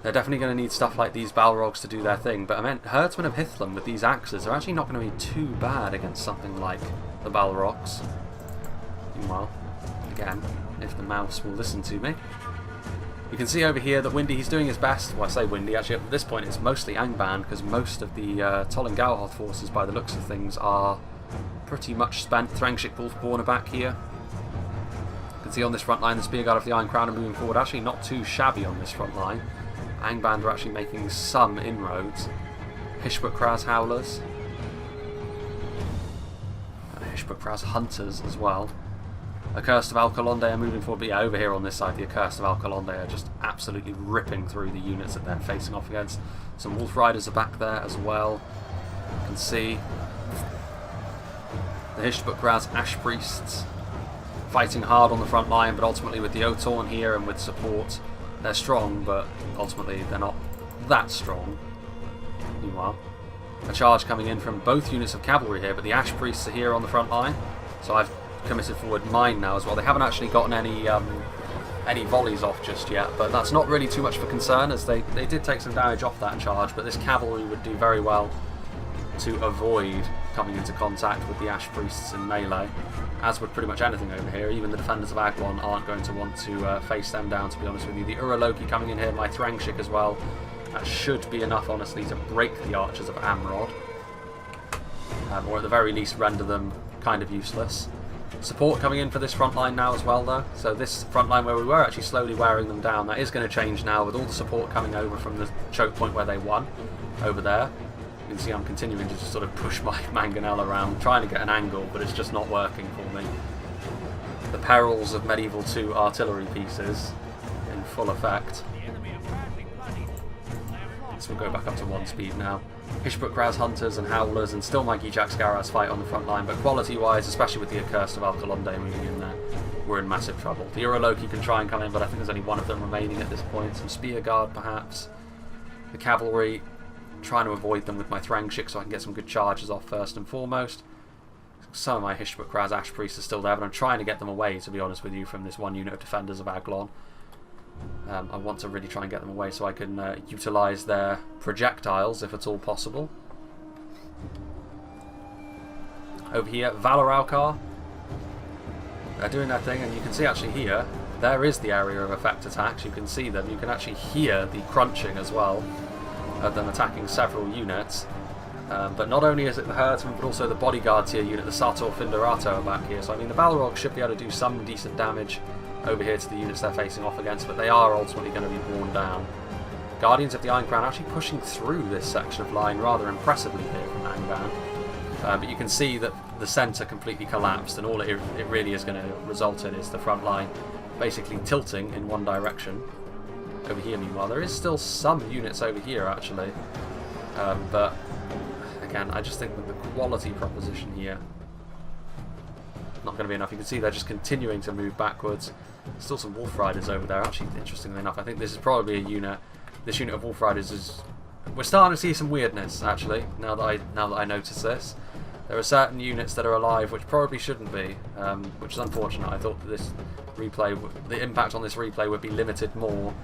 Speaker 1: they're definitely going to need stuff like these Balrogs to do their thing, but I meant Herdsmen of Hithlum with these axes are actually not going to be too bad against something like the Balrogs. Meanwhile, again, if the mouse will listen to me, you can see over here that Windy, he's doing his best. Well, I say Windy, actually at this point it's mostly Angband, because most of the Gaurhoth forces, by the looks of things, are pretty much spent. Thrangshik Wolfborn are back here. You can see on this front line the Spearguard of the Iron Crown are moving forward. Actually not too shabby on this front line. Angband are actually making some inroads. Hishbut-Kraz Howlers. And Hishbut-Kraz Hunters as well. Accursed of Alkalonde are moving forward, but yeah, over here on this side, the Accursed of Alkalonde are just absolutely ripping through the units that they're facing off against. Some Wolf Riders are back there as well. You can see the Hishbut-Kraz Ash Priests fighting hard on the front line, but ultimately with the Otorn here and with support, they're strong, but ultimately they're not that strong. Meanwhile, a charge coming in from both units of cavalry here, but the Ash Priests are here on the front line, so I've committed forward mine now as well. They haven't actually gotten any volleys off just yet, but that's not really too much for concern, as they did take some damage off that charge, but this cavalry would do very well to avoid coming into contact with the Ash Priests in melee, as would pretty much anything over here. Even the defenders of Aglon aren't going to want to face them down, to be honest with you. The Uraloki coming in here, my Thrangshik as well. That should be enough, honestly, to break the archers of Amrod, or at the very least render them kind of useless. Support coming in for this front line now as well, though. So this front line where we were actually slowly wearing them down, that is going to change now with all the support coming over from the choke point where they won over there. You can see I'm continuing to just sort of push my mangonel around, trying to get an angle, but it's just not working for me. The perils of Medieval 2 artillery pieces in full effect. So we'll go back up to 1 speed now. Hishbut-Kraz Hunters and Howlers, and still my Gijax-Garaz fight on the front line, but quality-wise, especially with the Accursed of Alkalonde moving in there, we're in massive trouble. The Uraloki can try and come in, but I think there's only one of them remaining at this point. Some Spear Guard, perhaps. The Cavalry, trying to avoid them with my Thrangshik so I can get some good charges off first and foremost. Some of my Hishbut-Kraz Ash Priests are still there, but I'm trying to get them away, to be honest with you, from this one unit of Defenders of Aglon. I want to really try and get them away so I can utilise their projectiles, if at all possible. Over here, Valoralkar are doing their thing, and you can see actually here, there is the area of effect attacks. You can see them. You can actually hear the crunching as well of them attacking several units. But not only is it the herdsmen, but also the bodyguard tier unit, the Sartor Finderato, are back here. So I mean, the Balrogs should be able to do some decent damage over here to the units they're facing off against, but they are ultimately going to be worn down. Guardians of the Iron Crown actually pushing through this section of line rather impressively here from Angband. But you can see that the centre completely collapsed, and all it really is going to result in is the front line basically tilting in one direction. Over here, meanwhile, there is still some units over here actually, but again, I just think that the quality proposition here not going to be enough. You can see they're just continuing to move backwards. Still some Wolf Riders over there. Actually, interestingly enough, I think this is probably a unit. This unit of Wolf Riders is. We're starting to see some weirdness actually. Now that I notice this, there are certain units that are alive which probably shouldn't be, which is unfortunate. I thought that this replay, the impact on this replay would be limited more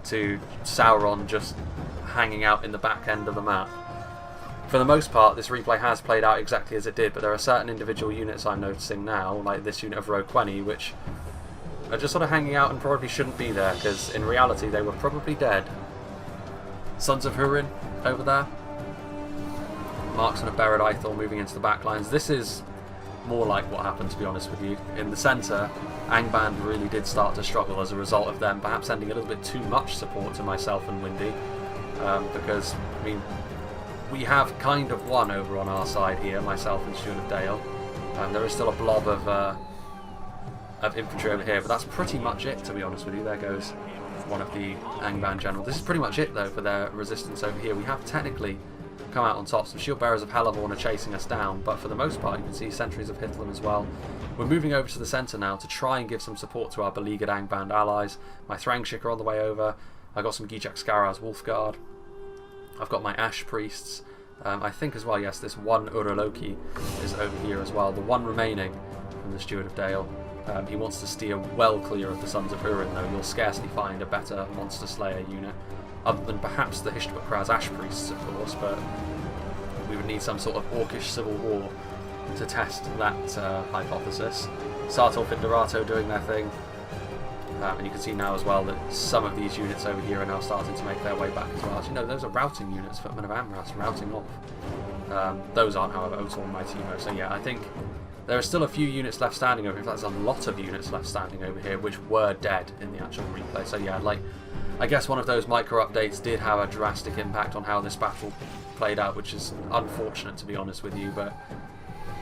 Speaker 1: to Sauron just hanging out in the back end of the map. For the most part, this replay has played out exactly as it did, but there are certain individual units I'm noticing now, like this unit of Rogue 20, which are just sort of hanging out and probably shouldn't be there, because in reality they were probably dead. Sons of Huron over there. Marksman of Nargothrond moving into the back lines. This is more like what happened, to be honest with you. In the centre, Angband really did start to struggle as a result of them perhaps sending a little bit too much support to myself and Windy, because, I mean, we have kind of won over on our side here, myself and Steward of Dale. There is still a blob of infantry over here, but that's pretty much it, to be honest with you. There goes one of the Angband generals. This is pretty much it, though, for their resistance over here. We have technically come out on top. Some Shield Bearers of Helavorn are chasing us down, but for the most part, you can see Sentries of Hithlum as well. We're moving over to the centre now to try and give some support to our beleaguered Angband allies. My Thrangshik are on the way over. I've got some Gijax-Garaz Wolfguard. I've got my Ash Priests. I think as well, yes, this one Uraloki is over here as well. The one remaining from the Steward of Dale. He wants to steer well clear of the Sons of Huron, though. You'll scarcely find a better Monster Slayer unit, other than perhaps the Hishbut-Kraz Ash Priests, of course, but we would need some sort of Orcish civil war to test that hypothesis. Sartor Finderato doing their thing. And you can see now as well that some of these units over here are now starting to make their way back as well. Actually, no, those are routing units, Footmen of Amras routing off. Those aren't, however, Otor and Mightymo. So yeah, I think there are still a few units left standing over here. In fact, there's a lot of units left standing over here, which were dead in the actual replay. So yeah, like, I guess one of those micro updates did have a drastic impact on how this battle played out, which is unfortunate, to be honest with you. But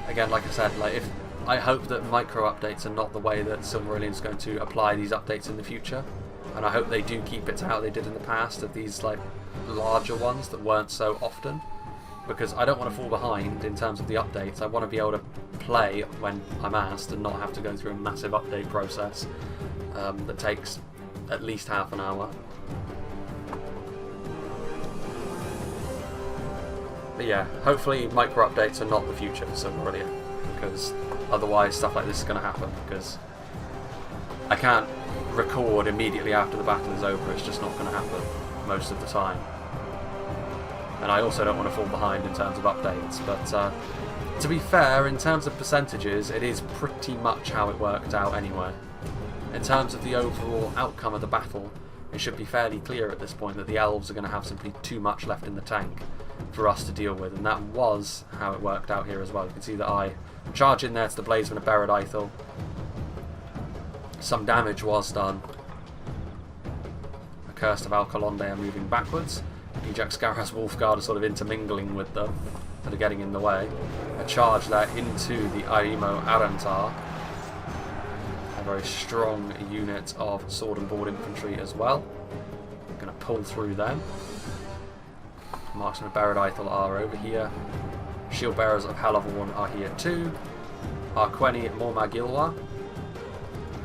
Speaker 1: again, like I said, like, I hope that micro updates are not the way that Silmarillion is going to apply these updates in the future, and I hope they do keep it to how they did in the past, of these like larger ones that weren't so often. Because I don't want to fall behind in terms of the updates. I want to be able to play when I'm asked and not have to go through a massive update process that takes at least half an hour. But yeah, hopefully micro updates are not the future for Silmarillion, because otherwise stuff like this is going to happen, because I can't record immediately after the battle is over. It's just not going to happen most of the time. And I also don't want to fall behind in terms of updates, but to be fair, in terms of percentages, it is pretty much how it worked out anyway. In terms of the overall outcome of the battle, it should be fairly clear at this point that the elves are going to have simply too much left in the tank for us to deal with, and that was how it worked out here as well. You can see that I charge in there to the Bladesman of Beredaethel. Some damage was done. The Curse of Alkalonde are moving backwards. Ajax Scarra's Wolfguard are sort of intermingling with them, that are getting in the way. A charge there into the Aimo Arantar. A very strong unit of sword and board infantry as well. Going to pull through them. Marksmen of Beredaethel are over here. Shield Bearers of Halavorn are here too. Arqueni Mormagilwa,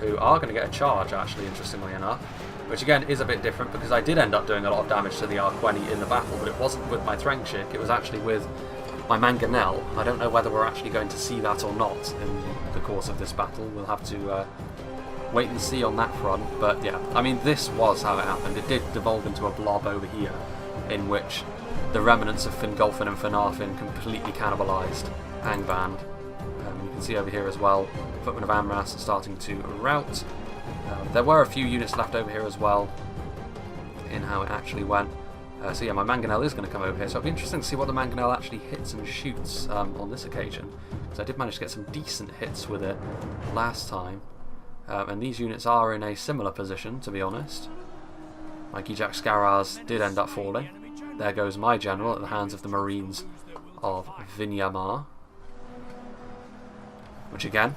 Speaker 1: who are going to get a charge, actually, interestingly enough. Which again is a bit different, because I did end up doing a lot of damage to the Arqueni in the battle, but it wasn't with my Threngshik, it was actually with my Mangonel. I don't know whether we're actually going to see that or not in the course of this battle. We'll have to wait and see on that front. But yeah, I mean, this was how it happened. It did devolve into a blob over here, in which the remnants of Fingolfin and Finarfin completely cannibalised Angband. You can see over here as well, Footmen of Amras are starting to rout. There were a few units left over here as well, in how it actually went. So yeah, my Mangonel is going to come over here, so it'll be interesting to see what the Mangonel actually hits and shoots on this occasion, because I did manage to get some decent hits with it last time. And these units are in a similar position, to be honest. My Gijak Scarras did end up falling. There goes my general at the hands of the Marines of Vinyamar, which again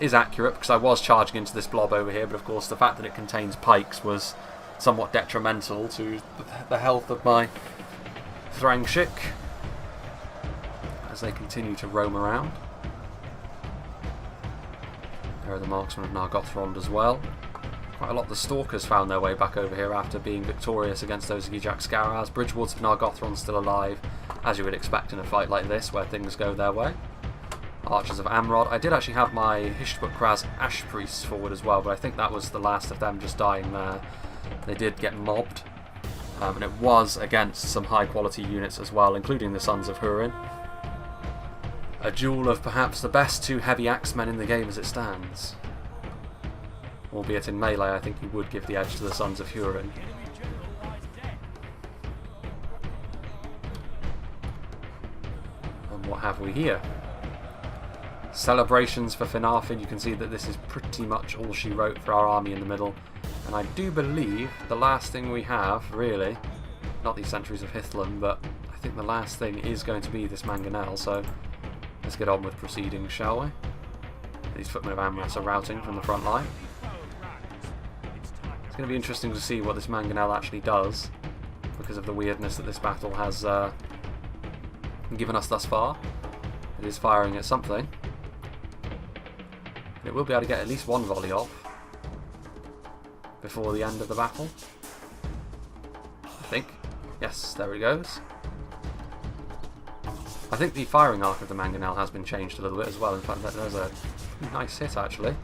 Speaker 1: is accurate, because I was charging into this blob over here, but of course the fact that it contains pikes was somewhat detrimental to the health of my Threngshik as they continue to roam around. There are the Marksmen of Nargothrond as well. Quite a lot of the Stalkers found their way back over here after being victorious against those Gijak Scarras. Bridgewards of Nargothrond still alive, as you would expect in a fight like this where things go their way. Archers of Amrod. I did actually have my Hishtbuk-Kraz Ash Priests forward as well, but I think that was the last of them just dying there. They did get mobbed, and it was against some high quality units as well, including the Sons of Huron. A duel of perhaps the best two heavy axemen in the game as it stands. Albeit in melee, I think you would give the edge to the Sons of Huron. And what have we here? Celebrations for Finarfin. You can see that this is pretty much all she wrote for our army in the middle. And I do believe the last thing we have, really, not these Centuries of Hithlum, but I think the last thing is going to be this Mangonel, so let's get on with proceedings, shall we? These Footmen of Amras are routing from the front line. It's going to be interesting to see what this Mangonel actually does, because of the weirdness that this battle has given us thus far. It is firing at something. It will be able to get at least one volley off before the end of the battle, I think. Yes, there it goes. I think the firing arc of the Mangonel has been changed a little bit as well. In fact, there's a nice hit actually.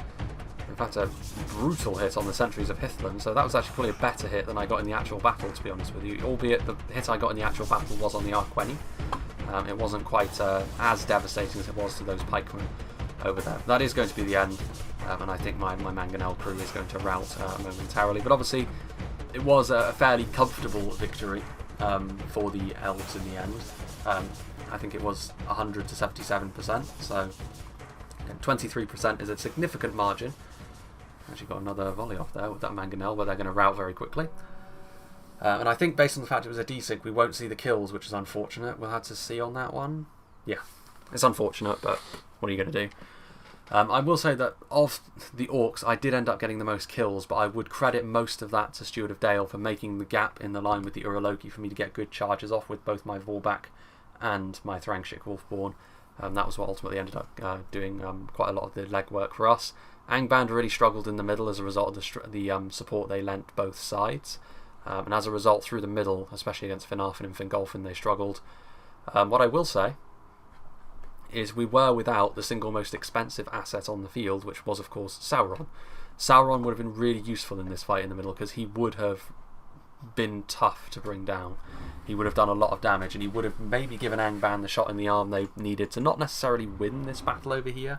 Speaker 1: In fact, a brutal hit on the Centuries of Hithlum, so that was actually probably a better hit than I got in the actual battle, to be honest with you. Albeit the hit I got in the actual battle was on the Arqueni. It wasn't quite as devastating as it was to those pikemen over there. That is going to be the end, and I think my Mangonel crew is going to rout momentarily. But obviously, it was a fairly comfortable victory for the elves in the end. I think it was 100 to 77%, so 23% is a significant margin. Actually got another volley off there with that mangonel, but they're going to rout very quickly. And I think based on the fact it was a desync, we won't see the kills, which is unfortunate. We'll have to see on that one. Yeah, it's unfortunate, but what are you going to do? I will say that of the orcs, I did end up getting the most kills, but I would credit most of that to Steward of Dale for making the gap in the line with the Uraloki for me to get good charges off with both my Vorback and my Thrangshik Wolfborn. That was what ultimately ended up doing quite a lot of the legwork for us. Angband really struggled in the middle as a result of the support they lent both sides. And as a result, through the middle, especially against Finarfin and Fingolfin, they struggled. What I will say is we were without the single most expensive asset on the field, which was, of course, Sauron. Sauron would have been really useful in this fight in the middle because he would have been tough to bring down. He would have done a lot of damage, and he would have maybe given Angband the shot in the arm they needed to not necessarily win this battle over here,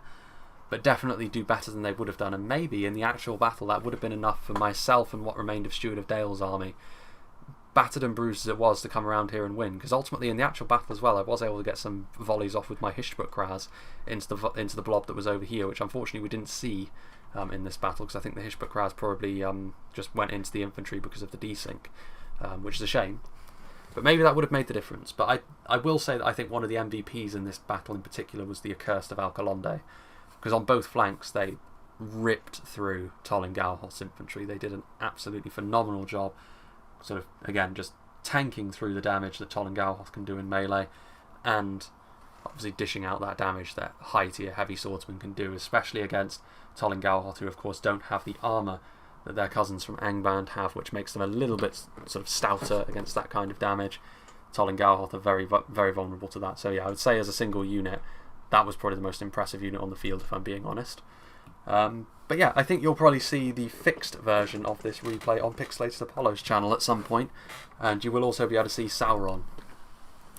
Speaker 1: but definitely do better than they would have done. And maybe in the actual battle that would have been enough for myself and what remained of Steward of Dale's army, battered and bruised as it was, to come around here and win. Because ultimately in the actual battle as well, I was able to get some volleys off with my Hishbuk into the blob that was over here, which unfortunately we didn't see in this battle, because I think the Hishbuk probably just went into the infantry because of the desync, which is a shame. But maybe that would have made the difference. But I will say that I think one of the MVPs in this battle in particular was the Accursed of Alcalonde, because on both flanks they ripped through Tol and Gaurhoth's infantry. They did an absolutely phenomenal job, sort of, again, just tanking through the damage that Tol and Gaurhoth can do in melee, and obviously dishing out that damage that high-tier heavy swordsmen can do, especially against Tol and Gaurhoth, who of course don't have the armour that their cousins from Angband have, which makes them a little bit sort of stouter against that kind of damage. Tol and Gaurhoth are very, very vulnerable to that. So yeah, I would say as a single unit, that was probably the most impressive unit on the field, if I'm being honest. But yeah, I think you'll probably see the fixed version of this replay on Pixelated Apollo's channel at some point, and you will also be able to see Sauron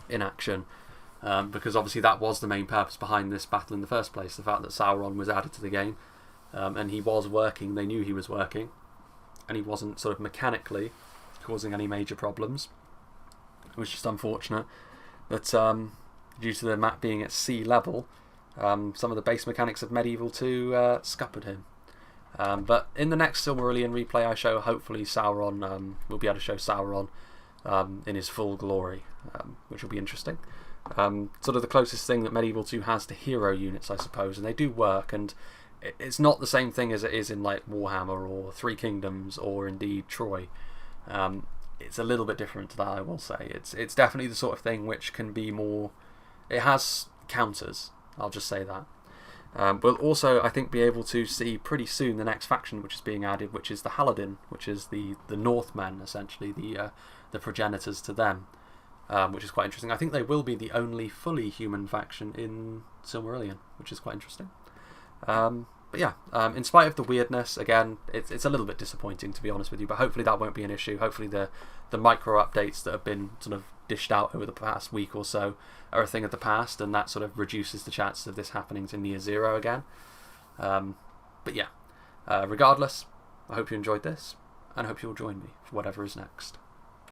Speaker 1: in action, because obviously that was the main purpose behind this battle in the first place, the fact that Sauron was added to the game, and he was working, they knew he was working, and he wasn't sort of mechanically causing any major problems. It was just unfortunate that due to the map being at sea level, some of the base mechanics of Medieval 2 scuppered him. But in the next Silmarillion replay I show, hopefully Sauron, we'll be able to show Sauron in his full glory, which will be interesting. Sort of the closest thing that Medieval 2 has to hero units, I suppose, and they do work, and it's not the same thing as it is in like Warhammer or Three Kingdoms or indeed Troy. It's a little bit different to that, I will say. It's definitely the sort of thing which can be more... It has counters, I'll just say that. We'll also, I think, be able to see pretty soon the next faction which is being added, which is the Haladin, which is the Northmen, essentially, the progenitors to them, which is quite interesting. I think they will be the only fully human faction in Silmarillion, which is quite interesting. But yeah, in spite of the weirdness, again, it's a little bit disappointing, to be honest with you, but hopefully that won't be an issue. Hopefully the micro updates that have been sort of dished out over the past week or so are a thing of the past, and that sort of reduces the chances of this happening to near zero again. But yeah, regardless, I hope you enjoyed this, and I hope you'll join me for whatever is next.